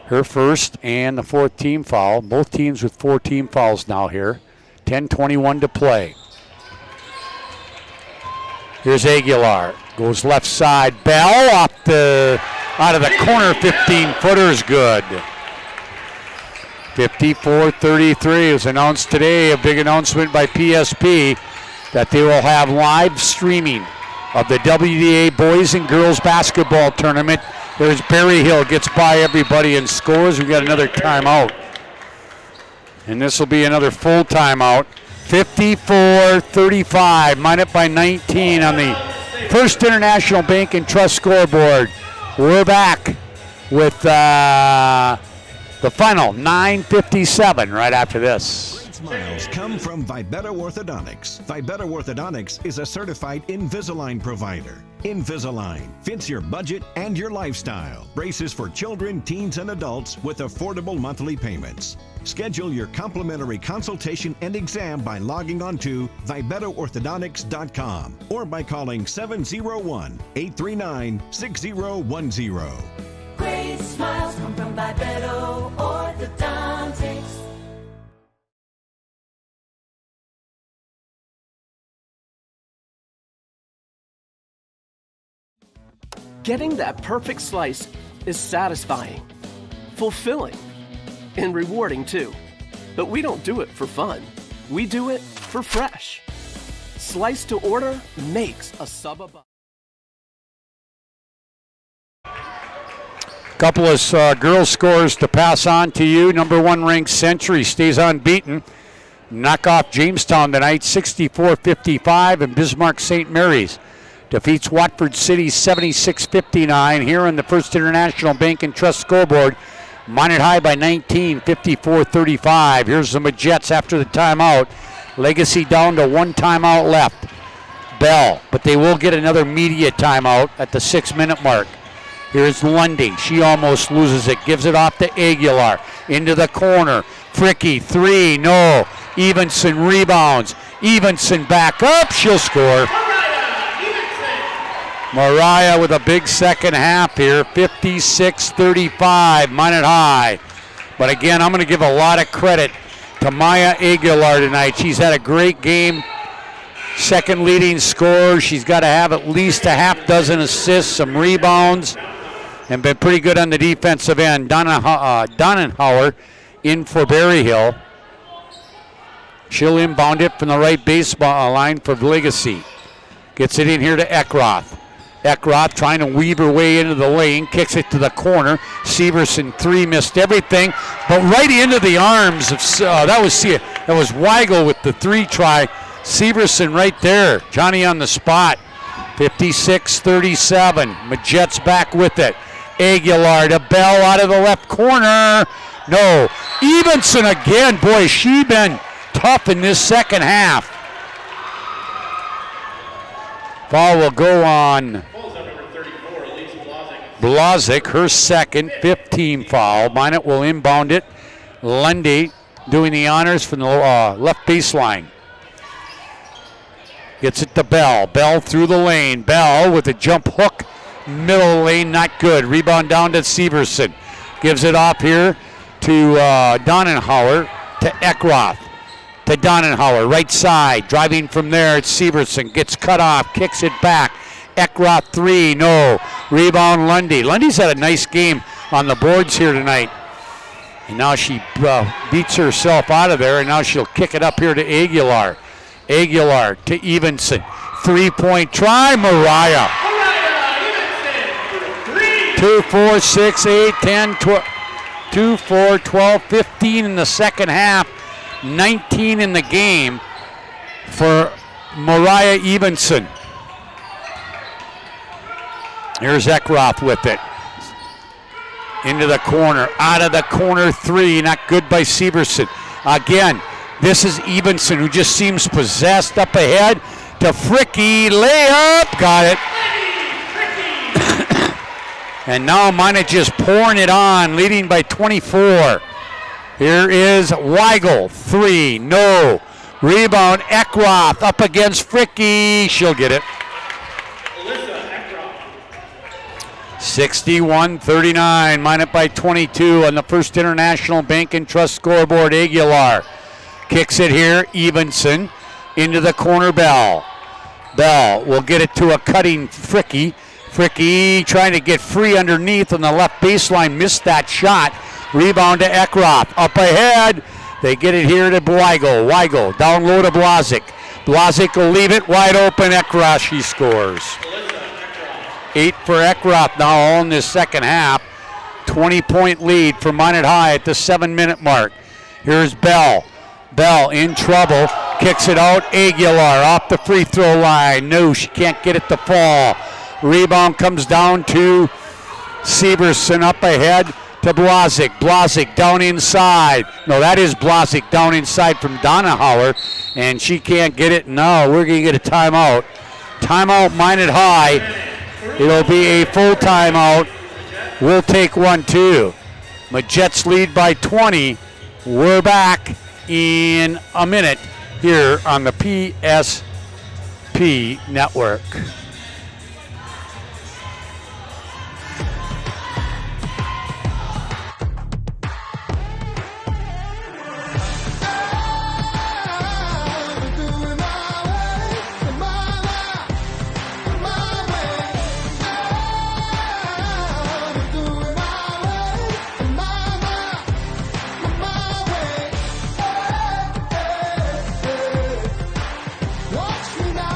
Her first and the fourth team foul. Both teams with 4 team fouls now here. 10:21 to play. Here's Aguilar. Goes left side. Bell out of the corner. 15-footer is good. 54-33. It was announced today, a big announcement by PSP, that they will have live streaming of the WDA boys and girls basketball tournament. There's Berryhill, gets by everybody and scores. We've got another timeout. And this will be another full timeout. 54-35, Minot by 19 on the First International Bank and Trust scoreboard. We're back with the final 9:57 right after this. Smiles come from Vibetta Orthodontics. Vibetta Orthodontics is a certified Invisalign provider. Invisalign fits your budget and your lifestyle. Braces for children, teens, and adults with affordable monthly payments. Schedule your complimentary consultation and exam by logging on to VibettaOrthodontics.com or by calling 701-839-6010. Great smiles come from Vibetta Orthodontics. Getting that perfect slice is satisfying, fulfilling, and rewarding too. But we don't do it for fun. We do it for fresh. Slice to order makes a sub a buck. Couple of girls scores to pass on to you. Number 1 ranked Century stays unbeaten. Knock off Jamestown tonight, 64-55, and Bismarck St. Mary's defeats Watford City 76-59 here on the First International Bank and Trust scoreboard. Minot High by 19, 54-35. Here's the Majettes after the timeout. Legacy down to 1 timeout left. Bell, but they will get another media timeout at the 6-minute mark. Here's Lundy. She almost loses it. Gives it off to Aguilar. Into the corner. Fricky, 3, no. Evenson rebounds. Evenson back up. She'll score. Mariah with a big second half here. 56-35, Minot High. But again, I'm going to give a lot of credit to Maya Aguilar tonight. She's had a great game. Second leading scorer. She's got to have at least a half dozen assists, some rebounds, and been pretty good on the defensive end. Donnenhauer in for Berryhill. She'll inbound it from the right baseline line for Legacy. Gets it in here to Eckroth. Eckroth trying to weave her way into the lane, kicks it to the corner. Severson 3 missed everything, but right into the arms of that was Weigel with the 3 try. Severson right there, Johnny on the spot. 56-37. Majettes back with it. Aguilar to Bell out of the left corner. No. Evenson again. Boy, she been tough in this second half. Foul will go on Blazik, her second, 15 foul. Minot will inbound it. Lundy doing the honors from the left baseline. Gets it to Bell. Bell through the lane. Bell with a jump hook. Middle lane, not good. Rebound down to Severson. Gives it off here to Donnenhauer to Eckroth. To Donnenhauer, right side. Driving from there, it's Severson. Gets cut off, kicks it back. Eckroth 3, no. Rebound Lundy. Lundy's had a nice game on the boards here tonight. And now she beats herself out of there, and now she'll kick it up here to Aguilar. Aguilar to Evenson. 3-point try, Mariah. 2, 4, 6, 8, 10, 12, 2, 4, 12, 15 in the second half. 19 in the game for Mariah Evenson. Here's Eckroth with it. Into the corner, out of the corner 3, not good by Severson. Again, this is Evenson who just seems possessed. Up ahead to Fricky, layup, got it. And now Minot just pouring it on, leading by 24. Here is Weigel, 3, no. Rebound, Eckroth up against Fricky. She'll get it. 61-39, Minot by 22 on the First International Bank and Trust scoreboard. Aguilar kicks it here, Evenson into the corner. Bell will get it to a cutting Fricky. Fricky trying to get free underneath on the left baseline, missed that shot. Rebound to Eckroth. Up ahead. They get it here to Weigel. Weigel down low to Blazik. Blazik will leave it wide open. Eckroth, she scores. 8 for Eckroth now all in this second half. 20-point lead for Minot High at the 7-minute mark. Here's Bell. Bell in trouble. Kicks it out. Aguilar off the free throw line. No, she can't get it to fall. Rebound comes down to Severson. Up ahead to Blazik. Blazik down inside. No, that is Blazik down inside from Donnenhauer, and she can't get it. No, we're going to get a timeout. Timeout Minot High. It'll be a full timeout. We'll take one too. Majettes lead by 20. We're back in a minute here on the PSP Network. Watch me now.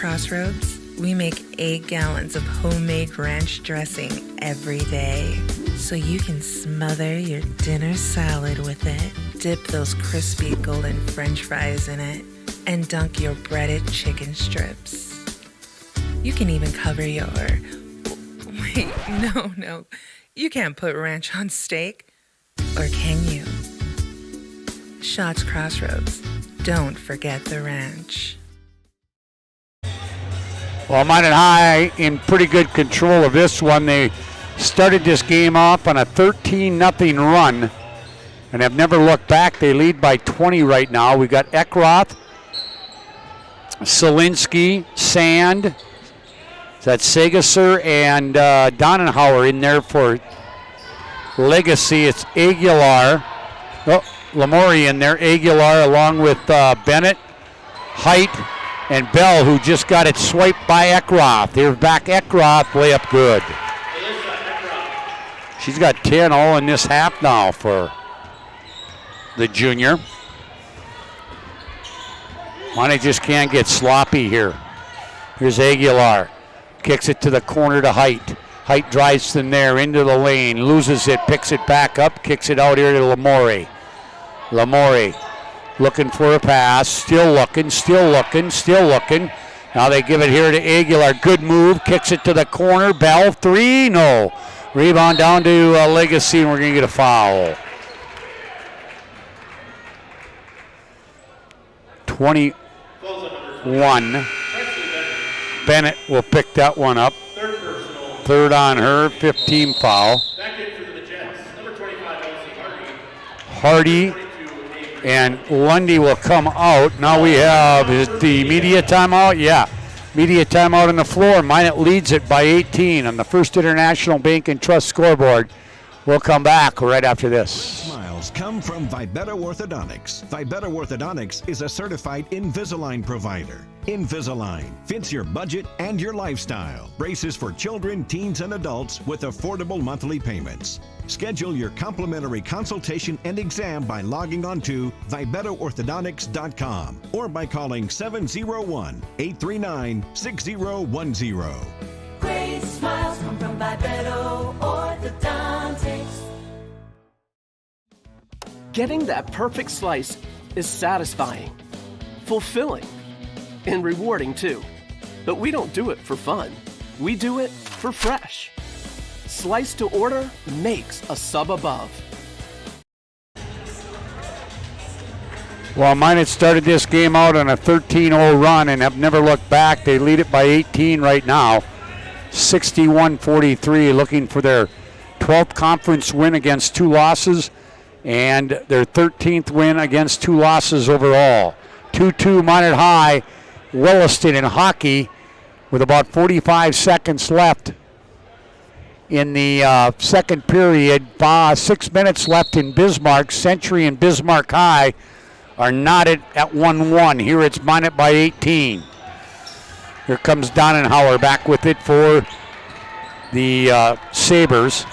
Crossroads, we make 8 gallons of homemade ranch dressing every day, so you can smother your dinner salad with it, dip those crispy golden French fries in it, and dunk your breaded chicken strips. You can even cover your... Wait, no. You can't put ranch on steak. Or can you? Shots Crossroads. Don't forget the ranch. Well, Minot High in pretty good control of this one. They started this game off on a 13-0 run and have never looked back. They lead by 20 right now. We got Eckroth, Solinsky, Sand, that's Segesser, and Donenhauer in there for Legacy. It's Aguilar. Oh, Lamourie in there. Aguilar along with Bennett, Height, and Bell, who just got it swiped by Eckroth. They're back Eckroth, way up good. She's got 10 all in this half now for the junior. Money just can't get sloppy here. Here's Aguilar. Kicks it to the corner to Height. Height drives from there into the lane, loses it, picks it back up, kicks it out here to Lamourie. Lamourie looking for a pass, still looking. Now they give it here to Aguilar. Good move, kicks it to the corner. Bell, 3, no. Rebound down to Legacy, and we're going to get a foul. 21. Bennett will pick that one up. Third on her, 15 foul. Hardy and Lundy will come out. Now we have the media timeout. Yeah, media timeout on the floor. Minot leads it by 18 on the First International Bank and Trust scoreboard. We'll come back right after this. Smiles come from Vibetta Orthodontics. Vibetta Orthodontics is a certified Invisalign provider. Invisalign fits your budget and your lifestyle. Braces for children, teens, and adults with affordable monthly payments. Schedule your complimentary consultation and exam by logging on to VibettaOrthodontics.com or by calling 701-839-6010. Great smiles come from Vibetta Orthodontics. Getting that perfect slice is satisfying, fulfilling, and rewarding too. But we don't do it for fun. We do it for fresh. Slice to order makes a sub above. Well, Minot started this game out on a 13-0 run and have never looked back. They lead it by 18 right now. 61-43, looking for their 12th conference win against 2 losses and their 13th win against 2 losses overall. 2-2 Minot High, Williston in hockey with about 45 seconds left in the second period. 6 minutes left in Bismarck. Century and Bismarck High are knotted at 1-1. Here it's Minot by 18. Here comes Donenhauer back with it for the Sabres.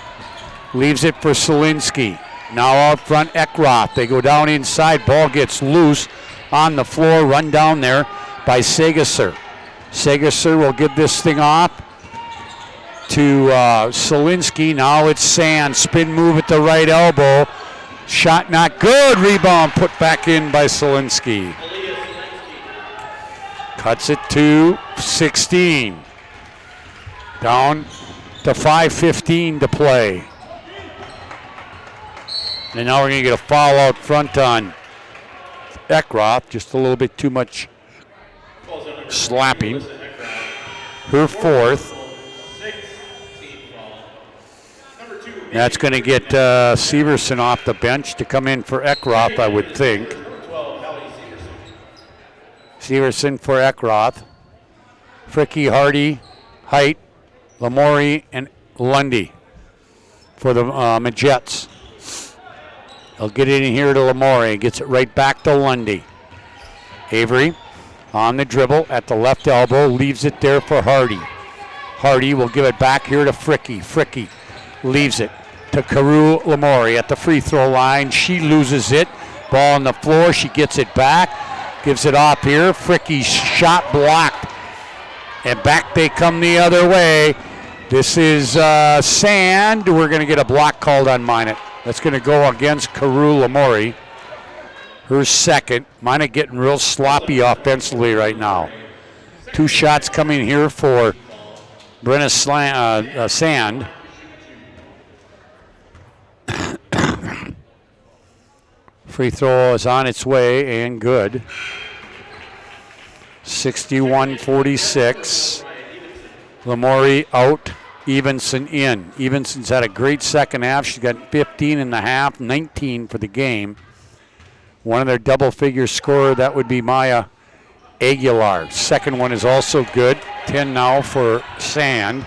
Leaves it for Solinsky. Now out front, Eckroth. They go down inside. Ball gets loose on the floor. Run down there by Segesser. Segesser will give this thing off to Solinsky. Now it's Sand. Spin move at the right elbow. Shot not good. Rebound put back in by Solinsky. Cuts it to 16. Down to 5:15 to play. And now we're going to get a foul out front on Eckroth. Just a little bit too much slapping. Her 4th. That's going to get Severson off the bench to come in for Eckroth, I would think. Severson for Eckroth. Fricky, Hardy, Height, Lamourie, and Lundy for the Majettes. They'll get it in here to Lamourie. Gets it right back to Lundy. Avery on the dribble at the left elbow. Leaves it there for Hardy. Hardy will give it back here to Fricky. Fricky leaves it to Carew Lamourie at the free throw line. She loses it. Ball on the floor. She gets it back. Gives it off here. Fricky's shot blocked And back they come the other way. This is Sand. We're going to get a block called on Minot. That's going to go against Carew Lamori. Her second. Minot getting real sloppy offensively right now. 2 shots coming here for Brenna Sand. Free throw is on its way and good. 61-46. Lamori out, Evenson in. Evenson's had a great second half. She's got 15 and a half, 19 for the game. One of their double-figure scorer, that would be Maya Aguilar. Second one is also good. 10 now for Sand.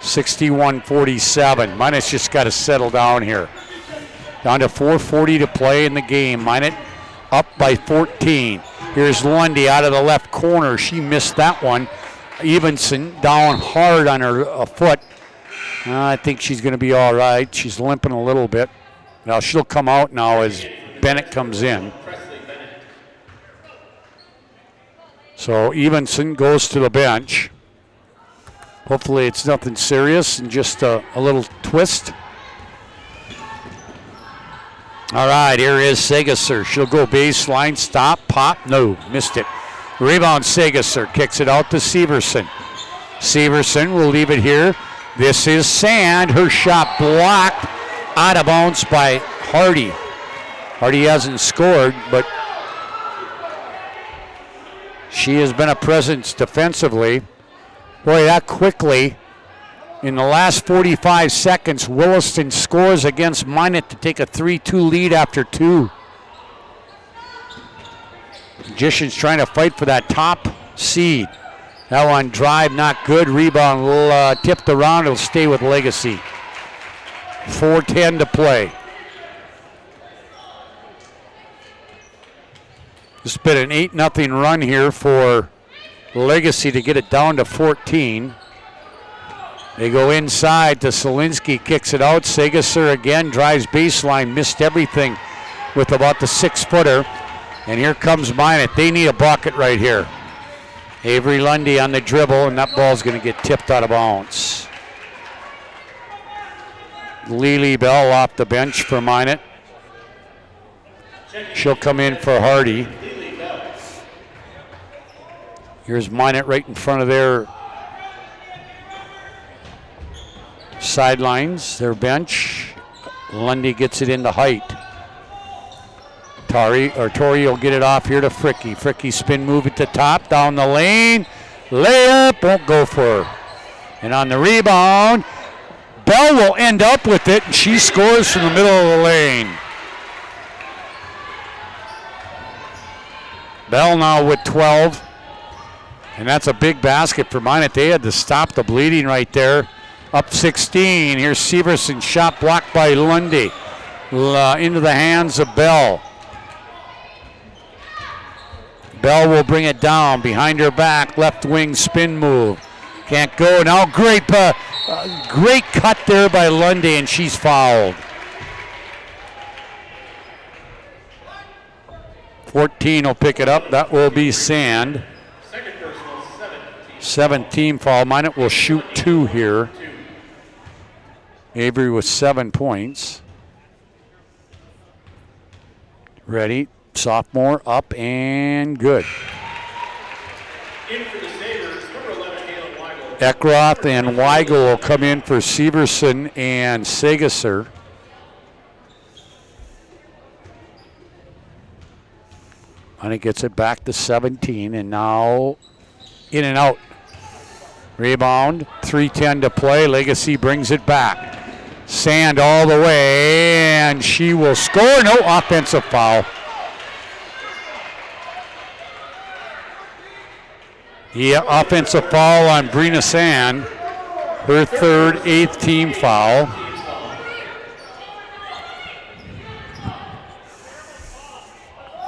61-47. Minot's just got to settle down here. Down to 4:40 to play in the game. Minot up by 14. Here's Lundy out of the left corner. She missed that one. Evenson down hard on her foot. I think she's going to be all right. She's limping a little bit. Now she'll come out now as Bennett comes in. So Evenson goes to the bench. Hopefully it's nothing serious and just a little twist. All right, here is Segesser. She'll go baseline, stop, pop, no, missed it. Rebound, Segesser kicks it out to Severson. Severson will leave it here. This is Sand. Her shot blocked out of bounds by Hardy. Hardy hasn't scored, but she has been a presence defensively. Boy, that quickly. In the last 45 seconds, Williston scores against Minot to take a 3-2 lead after 2. Magicians trying to fight for that top seed. That one drive not good. Rebound will tipped around. It'll stay with Legacy. 4:10 to play. It's been an 8-0 run here for Legacy to get it down to 14. They go inside to Solinsky, kicks it out. Segesser again, drives baseline, missed everything with about the 6-footer. And here comes Minot. They need a bucket right here. Avery Lundy on the dribble, and that ball's going to get tipped out of bounds. Lily Bell off the bench for Minot. She'll come in for Hardy. Here's Minot right in front of their sidelines, their bench. Lundy gets it into height. Tori will get it off here to Fricky. Fricky spin move at the top, down the lane. Layup, won't go for her. And on the rebound, Bell will end up with it, and she scores from the middle of the lane. Bell now with 12. And that's a big basket for Minot. They had to stop the bleeding right there. Up 16. Here's Severson, shot blocked by Lundy. Into the hands of Bell. Bell will bring it down behind her back. Left wing spin move. Can't go. Now great cut there by Lundy, and she's fouled. 14 will pick it up. That will be Sand. 17 foul. Minot will shoot 2 here. Avery with 7 points. Ready. Sophomore up and good. Eckroth and Weigel will come in for Severson and Segesser. Minot gets it back to 17, and now in and out. Rebound, 3:10 to play. Legacy brings it back. Sand all the way, and she will score. No offensive foul. Yeah, offensive foul on Brina Sand. Her third, 8th team foul.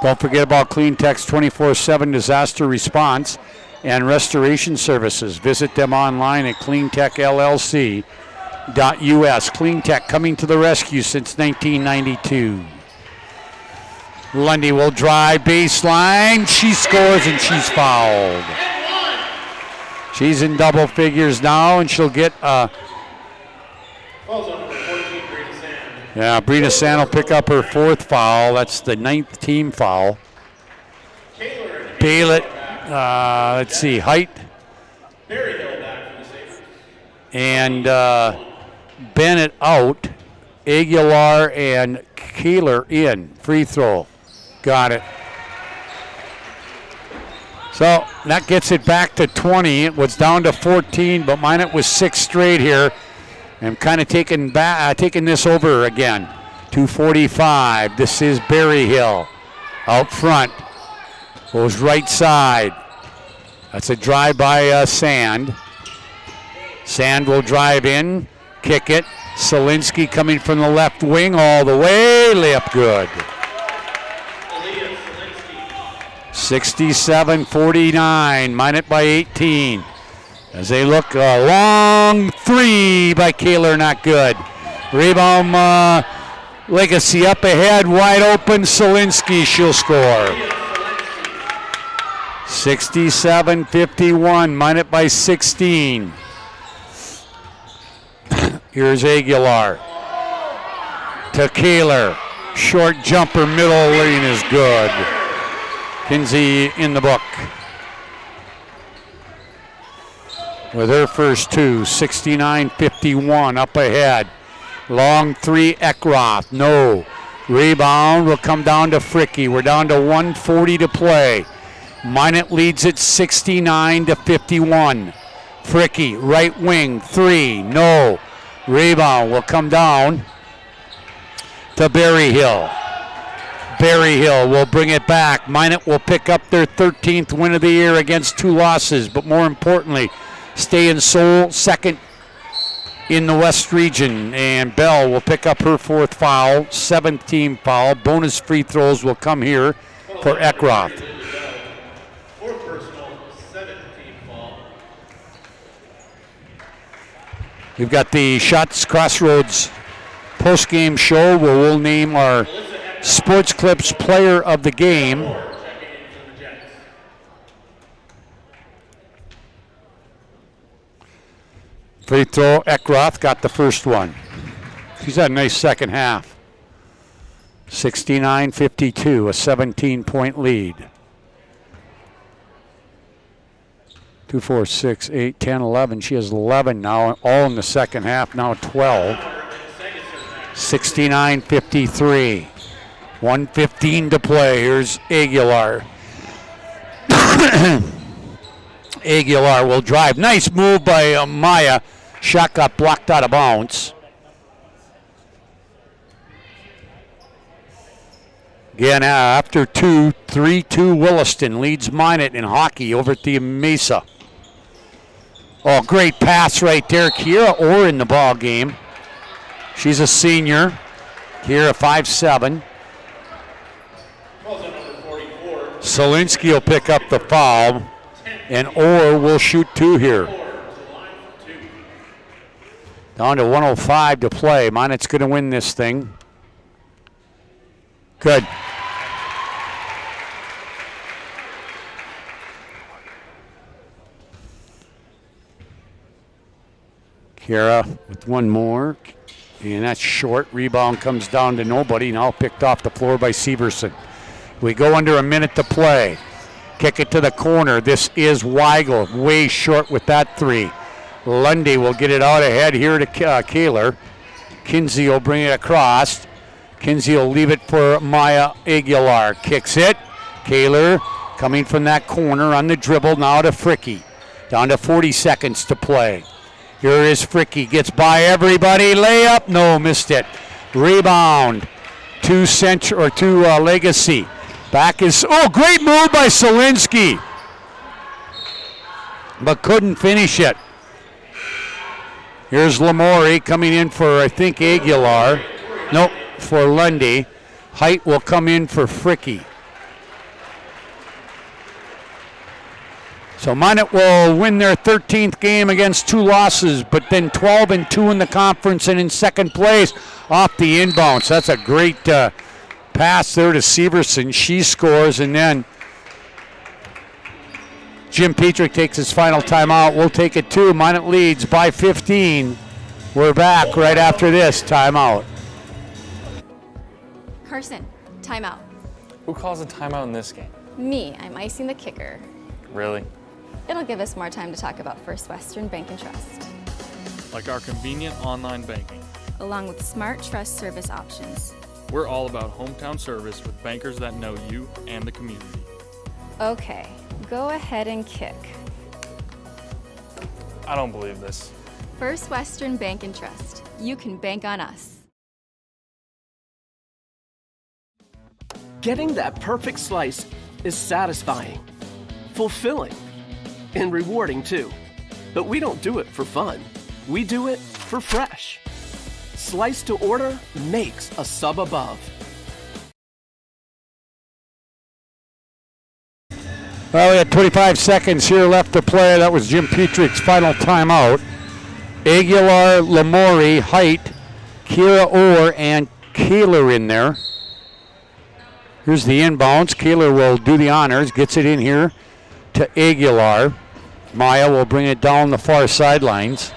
Don't forget about Clean Tech's 24/7 disaster response and restoration services. Visit them online at cleantechllc.us. Clean Tech coming to the rescue since 1992. Lundy will drive baseline. She scores and she's fouled. She's in double figures now, and she'll get Brina Sand will pick up her 4th foul. That's the 9th team foul. Baylett, let's see, Height and Bennett out. Aguilar and Keeler in. Free throw. Got it. So that gets it back to 20. It was down to 14, but Minot was 6 straight here. And kind of taking this over again. 2:45. This is Berryhill out front. Goes right side. That's a drive by Sand. Sand will drive in, kick it. Solinsky coming from the left wing all the way. Layup good. 67-49. Minot by 18. As they look, a long 3 by Kaler, not good. Rebound, Legacy up ahead, wide open. Solinsky, she'll score. 67-51. Minot by 16. Here's Aguilar to Kaler. Short jumper, middle lane is good. Kinsey in the book with her first 2. 69-51 up ahead. Long 3, Eckroth. No. Rebound will come down to Fricky. We're down to 1:40 to play. Minot leads it 69-51. Fricky, right wing, 3. No. Rebound will come down to Berryhill. Berryhill will bring it back. Minot will pick up their 13th win of the year against 2 losses, but more importantly, stay in sole second in the West region. And Bell will pick up her 4th foul, 7th team foul. Bonus free throws will come here for Eckroth. We've got the Shots Crossroads post-game show where we'll name our Sports Clips player of the game. Free throw, Eckroth got the first one. She's had a nice second half. 69-52, a 17-point lead. 2, 4, 6, 8, 10, 11. She has 11 now, all in the second half, now 12. 69-53. 1:15 to play. Here's Aguilar. Aguilar will drive. Nice move by Maya. Shot got blocked out of bounds. Again, after 2, 3-2 Williston leads Minot in hockey over at the Mesa. Oh, great pass right there. Kira Orr in the ball game. She's a senior. Kira 5'7". Solinsky will pick up the foul, and Orr will shoot 2 here. Down to 1:05 to play. Minot's going to win this thing. Good. Kira with one more, and that's short. Rebound comes down to nobody, now picked off the floor by Severson. We go under a minute to play. Kick it to the corner. This is Weigel, way short with that 3. Lundy will get it out ahead here to Kaler. Kinsey will bring it across. Kinsey will leave it for Maya Aguilar. Kicks it. Kaler coming from that corner on the dribble now to Fricky. Down to 40 seconds to play. Here is Fricky. Gets by everybody. Layup. No, missed it. Rebound to Legacy. Back is, great move by Solinsky. But couldn't finish it. Here's Lamori coming in for, I think, Aguilar. Nope, for Lundy. Height will come in for Fricky. So Minot will win their 13th game against 2 losses, but then 12-2 in the conference and in second place off the inbounds. That's a great pass there to Severson. She scores, and then Jim Petrick takes his final timeout. We'll take it too. Minot leads by 15. We're back right after this timeout. Carson, timeout. Who calls a timeout in this game? Me, I'm icing the kicker. Really? It'll give us more time to talk about First Western Bank and Trust, Like our convenient online banking. along with smart trust service options. We're all about hometown service with bankers that know you and the community. Okay, go ahead and kick. I don't believe this. First Western Bank and Trust. You can bank on us. Getting that perfect slice is satisfying, fulfilling, and rewarding too. But we don't do it for fun. We do it for fresh. Slice to order makes a sub above. Well, we had 25 seconds here left to play. That was Jim Petrick's final timeout. Aguilar, Lamori, Height, Kira Orr, and Kaler in there. Here's the inbounds. Kaler will do the honors, gets it in here to Aguilar. Maya will bring it down the far sidelines.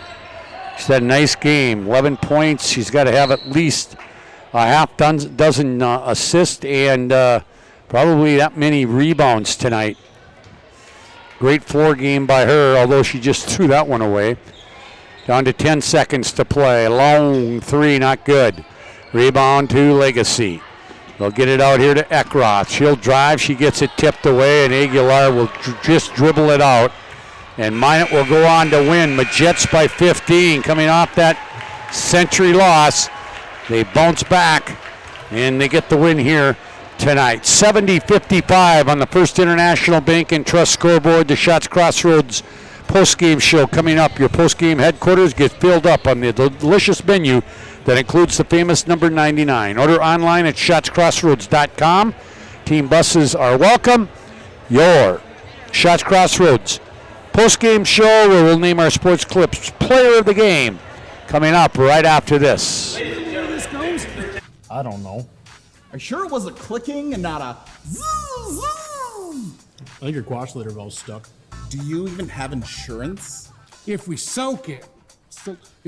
She's had a nice game, 11 points. She's got to have at least a half dozen assists and probably that many rebounds tonight. Great floor game by her, although she just threw that one away. Down to 10 seconds to play. Long three, not good. Rebound to Legacy. They'll get it out here to Eckroth. She'll drive. She gets it tipped away, and Aguilar will just dribble it out. And Minot will go on to win. Majettes by 15 coming off that Century loss. They bounce back, and they get the win here tonight. 70-55 on the First International Bank and Trust scoreboard. The Shots Crossroads post-game show coming up. Your post-game headquarters get filled up on the delicious menu that includes the famous number 99. Order online at shotscrossroads.com. Team buses are welcome. Your Shots Crossroads post-game show where we'll name our Sports Clips player of the game coming up right after this. I don't know. Are you sure it was a clicking and not a zzz? I think your quash litter valve's stuck. Do you even have insurance? If we soak it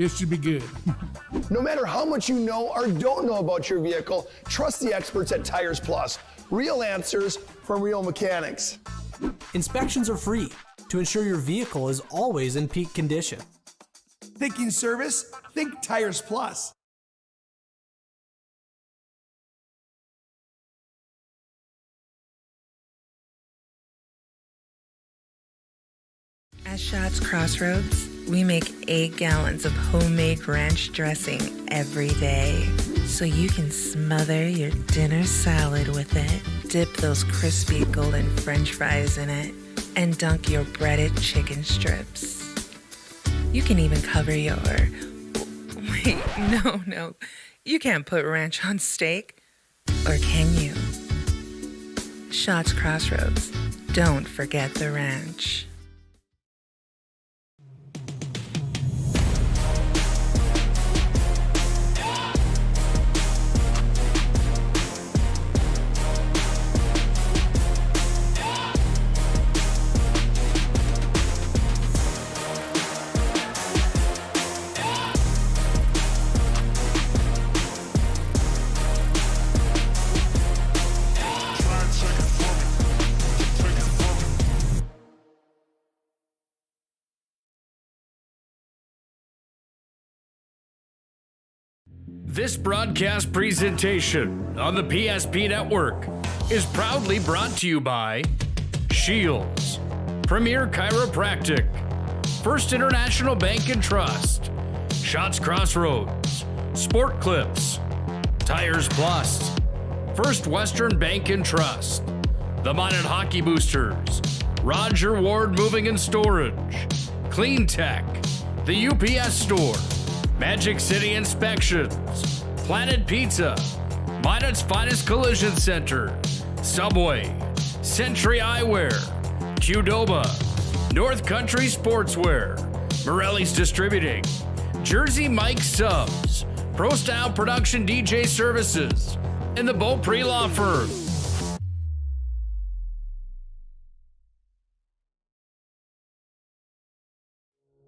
should be good. No matter how much you know or don't know about your vehicle, trust the experts at Tires Plus. Real answers from real mechanics. Inspections are free to ensure your vehicle is always in peak condition. Thinking service? Think Tires Plus. At Shots Crossroads, we make 8 gallons of homemade ranch dressing every day, so you can smother your dinner salad with it, dip those crispy golden French fries in it, and dunk your breaded chicken strips. You can even cover your... Wait, no. You can't put ranch on steak. Or can you? Shots Crossroads. Don't forget the ranch. This broadcast presentation on the PSP Network is proudly brought to you by Shields, Premier Chiropractic, First International Bank and Trust, Shots Crossroads, Sport Clips, Tires Plus, First Western Bank and Trust, the Minot Hockey Boosters, Roger Ward Moving and Storage, Clean Tech, the UPS Store, Magic City Inspections, Planet Pizza, Minot's Finest Collision Center, Subway, Century Eyewear, Qdoba, North Country Sportswear, Morelli's Distributing, Jersey Mike Subs, Pro Style Production DJ Services, and the Beaupre Law Firm.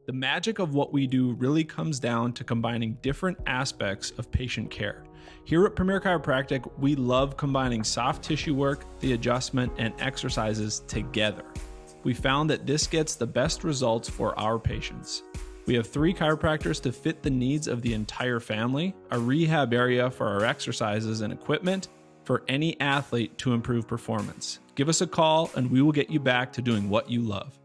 The magic of what we do really comes down to combining different aspects of patient care. Here at Premier Chiropractic, we love combining soft tissue work, the adjustment, and exercises together. We found that this gets the best results for our patients. We have 3 chiropractors to fit the needs of the entire family, a rehab area for our exercises and equipment for any athlete to improve performance. Give us a call and we will get you back to doing what you love.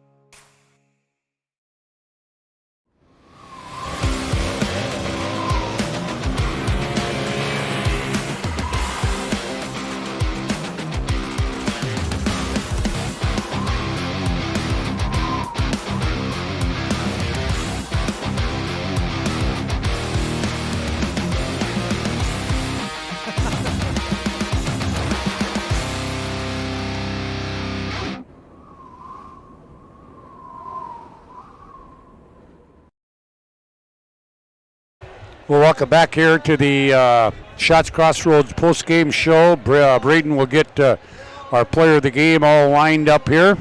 Well, welcome back here to the Shots Crossroads post-game show. Braden will get our player of the game all lined up here,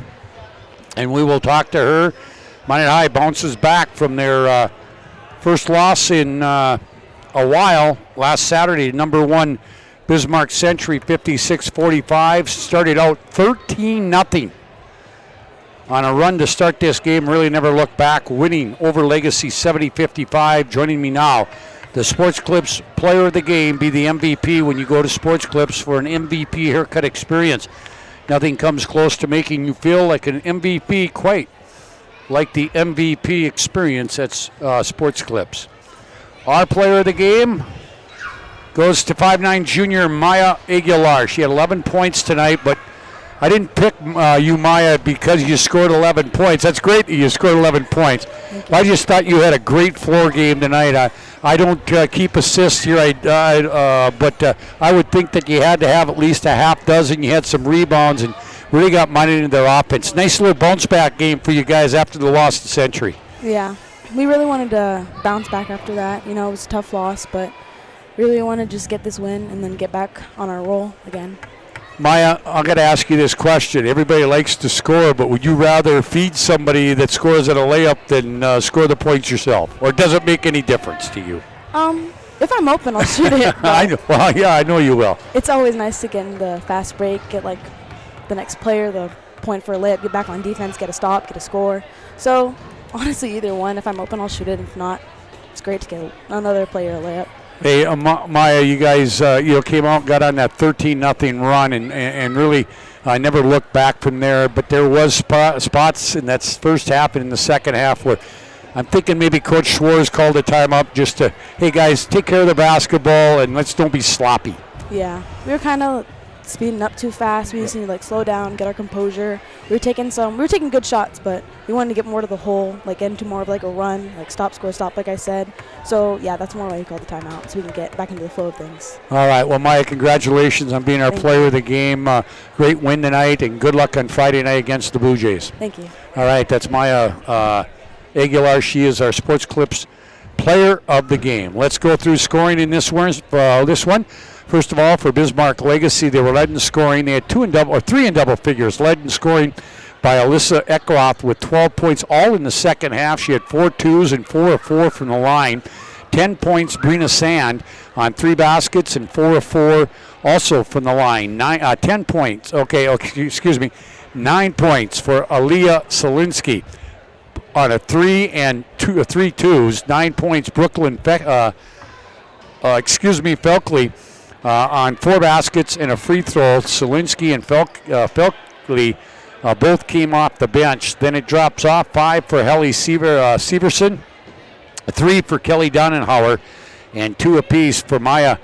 and we will talk to her. Minot High bounces back from their first loss in a while last Saturday, number 1 Bismarck Century, 56-45. Started out 13-0 on a run to start this game. Really never looked back, winning over Legacy 70-55. Joining me now, the Sports Clips player of the game. Be the MVP when you go to Sports Clips for an MVP haircut experience. Nothing comes close to making you feel like an MVP, quite like the MVP experience at Sports Clips. Our player of the game goes to 5'9" junior Maya Aguilar. She had 11 points tonight, but I didn't pick you, Maya, because you scored 11 points. That's great that you scored 11 points. I just thought you had a great floor game tonight. I don't keep assists here, but I would think that you had to have at least a half dozen. You had some rebounds and really got money into their offense. Nice little bounce-back game for you guys after the loss to Century. Yeah, we really wanted to bounce back after that. You know, it was a tough loss, but really wanted to just get this win and then get back on our roll again. Maya, I've got to ask you this question. Everybody likes to score, but would you rather feed somebody that scores at a layup than score the points yourself? Or does it make any difference to you? If I'm open, I'll shoot it. I know. Well, yeah, I know you will. It's always nice to get in the fast break, get like the next player the point for a layup, get back on defense, get a stop, get a score. So honestly, either one. If I'm open, I'll shoot it. If not, it's great to get another player a layup. Hey, Maya, you guys came out and got on that 13-0 run and really never looked back from there. But there was spots in that first half and in the second half where I'm thinking maybe Coach Schwartz called a timeout just to, hey, guys, take care of the basketball and let's don't be sloppy. Yeah, we were kind of speeding up too fast. We just need to slow down, get our composure. We were taking good shots, but we wanted to get more to the hole, get into more of a run, stop, score, stop, like I said. So yeah, that's more why we called the timeout, so we can get back into the flow of things. All right, well, Maya, congratulations on being our player of the game. Great win tonight, and good luck on Friday night against the Blue Jays. Thank you. All right, that's Maya Aguilar. She is our Sports Clips player of the game. Let's go through scoring in this one. First of all, for Bismarck Legacy, they were led in scoring. They had 3 in double figures, led in scoring by Alyssa Eckroth with 12 points, all in the second half. She had 4 twos and 4 of 4 from the line. 10 points, Brina Sand on 3 baskets and 4 of 4 also from the line. 10 points. 9 points for Aaliyah Solinsky on a 3 and 3 twos. 9 points, Brooklyn Felkley. On 4 baskets and a free throw. Solinsky and Felkley both came off the bench. Then it drops off. 5 for Helly Severson, 3 for Kelly Donnenhauer, and 2 apiece for Maya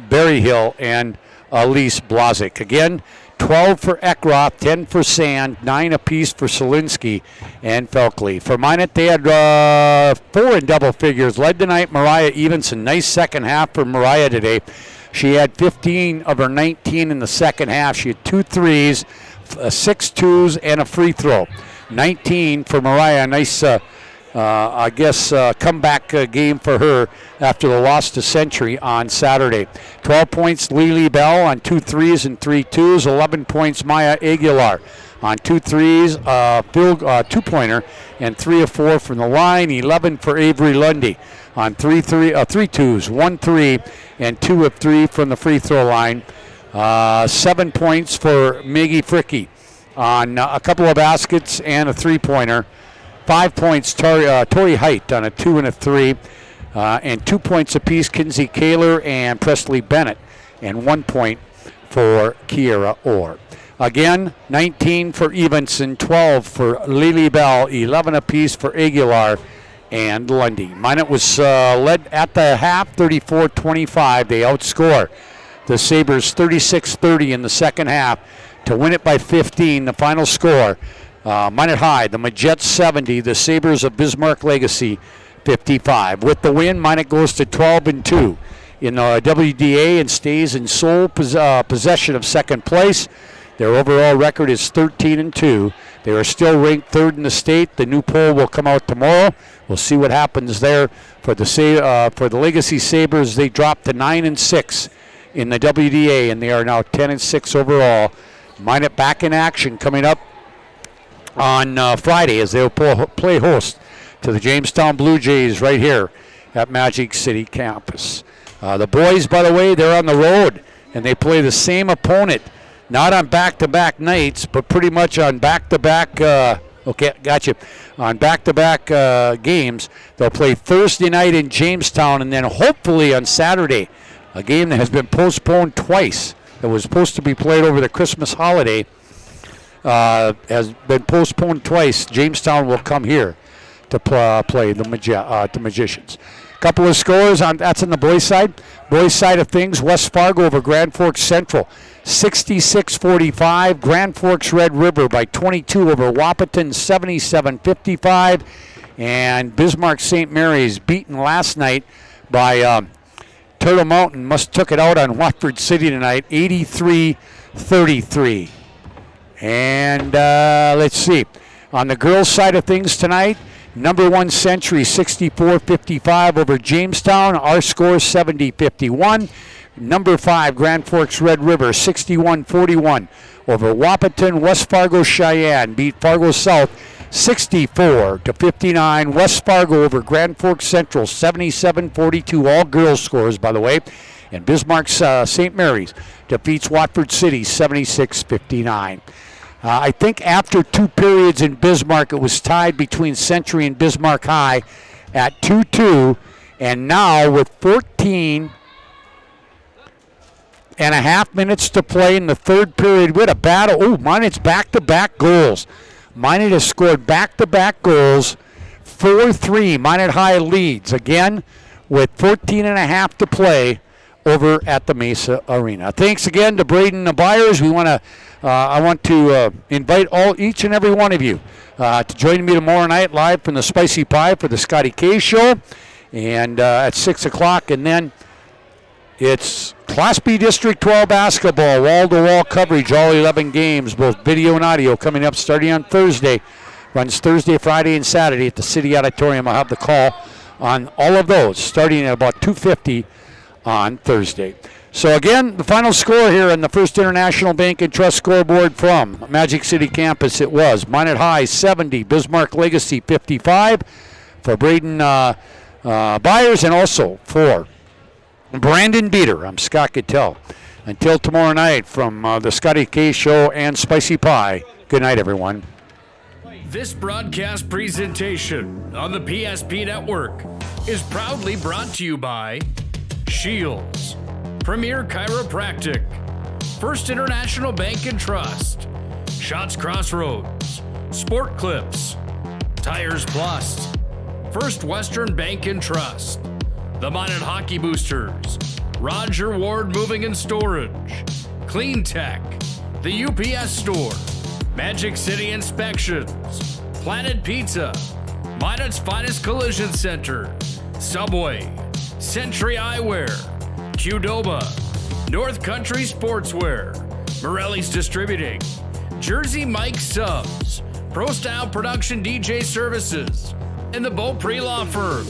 Berryhill and Elise Blazik. Again, 12 for Eckroth, 10 for Sand, 9 apiece for Solinsky and Felkley. For Minot, they had 4 in double figures. Led tonight, Mariah Evenson. Nice second half for Mariah today. She had 15 of her 19 in the second half. She had 2 threes, 6 twos, and a free throw. 19 for Mariah. Nice, comeback game for her after the loss to Century on Saturday. 12 points, Lily Bell on 2 threes and 3 twos. 11 points, Maya Aguilar. on 2 threes, two-pointer, and 3 of 4 from the line. 11 for Avery Lundy on 3 twos, 1 3, and 2 of 3 from the free throw line. 7 points for Maggie Fricky on a couple of baskets and a 3-pointer. 5 points, Tori Height on a 2 and a 3. And 2 points apiece, Kinsey Kaler and Presley Bennett. And 1 point for Kiera Orr. Again, 19 for Evenson, 12 for Lily Bell, 11 apiece for Aguilar and Lundy. Minot was led at the half, 34-25. They outscore the Sabres 36-30 in the second half to win it by 15. The final score, Minot High, the Majettes 70, the Sabres of Bismarck Legacy 55. With the win, Minot goes to 12-2 in the WDA and stays in sole possession of second place. Their overall record is 13-2. They are still ranked third in the state. The new poll will come out tomorrow. We'll see what happens there for the Legacy Sabres. They dropped to 9-6 in the WDA, and they are now 10-6 overall. Minot back in action coming up on Friday as they'll play host to the Jamestown Blue Jays right here at Magic City campus. The boys, by the way, they're on the road, and they play the same opponent, not on back-to-back nights, but pretty much on back-to-back, on back-to-back games. They'll play Thursday night in Jamestown, and then hopefully on Saturday, a game that has been postponed twice, that was supposed to be played over the Christmas holiday, has been postponed twice. Jamestown will come here to play the Magicians. Couple of scores that's on the boys' side. Boys' side of things, West Fargo over Grand Forks Central, 66-45. Grand Forks Red River by 22 over Wahpeton, 77-55. And Bismarck St. Mary's beaten last night by Turtle Mountain. Took it out on Watford City tonight, 83-33. And let's see. On the girls' side of things tonight, number 1 Century 64-55 over Jamestown. Our score 70-51. Number 5 Grand Forks Red River 61-41 over Wahpeton. West Fargo Cheyenne beat Fargo South 64-59. West Fargo over Grand Forks Central 77-42. All girls scores, by the way. And Bismarck St. Mary's defeats Watford City 76-59. I think after 2 periods in Bismarck, it was tied between Century and Bismarck High at 2-2. And now with 14 and a half minutes to play in the third period, we had a battle. Oh, Minot's back-to-back goals. Minot has scored back-to-back goals, 4-3. Minot High leads again with 14 and a half to play over at the Mesa Arena. Thanks again to Braden Byers. I want to invite each and every one of you to join me tomorrow night live from the Spicy Pie for the Scotty K Show, and at 6 o'clock. And then it's Class B District 12 basketball, wall-to-wall coverage, all 11 games, both video and audio, coming up starting on Thursday. Runs Thursday, Friday, and Saturday at the City Auditorium. I'll have the call on all of those starting at about 2:50 on Thursday. So again, the final score here on the First International Bank and Trust scoreboard from Magic City campus, it was Minot High 70, Bismarck Legacy 55 for Braden Byers, and also for Brandon Beater. I'm Scott Kittell. Until tomorrow night from the Scotty K Show and Spicy Pie, good night, everyone. This broadcast presentation on the PSP Network is proudly brought to you by Shields, Premier Chiropractic, First International Bank and Trust, Shots Crossroads, Sport Clips, Tires Plus, First Western Bank and Trust, the Minot Hockey Boosters, Roger Ward Moving and Storage, Clean Tech, the UPS Store, Magic City Inspections, Planet Pizza, Minot's Finest Collision Center, Subway, Century Eyewear, Qdoba, North Country Sportswear, Morelli's Distributing, Jersey Mike Subs, Pro Style Production DJ Services, and the Beaupre Law Firm.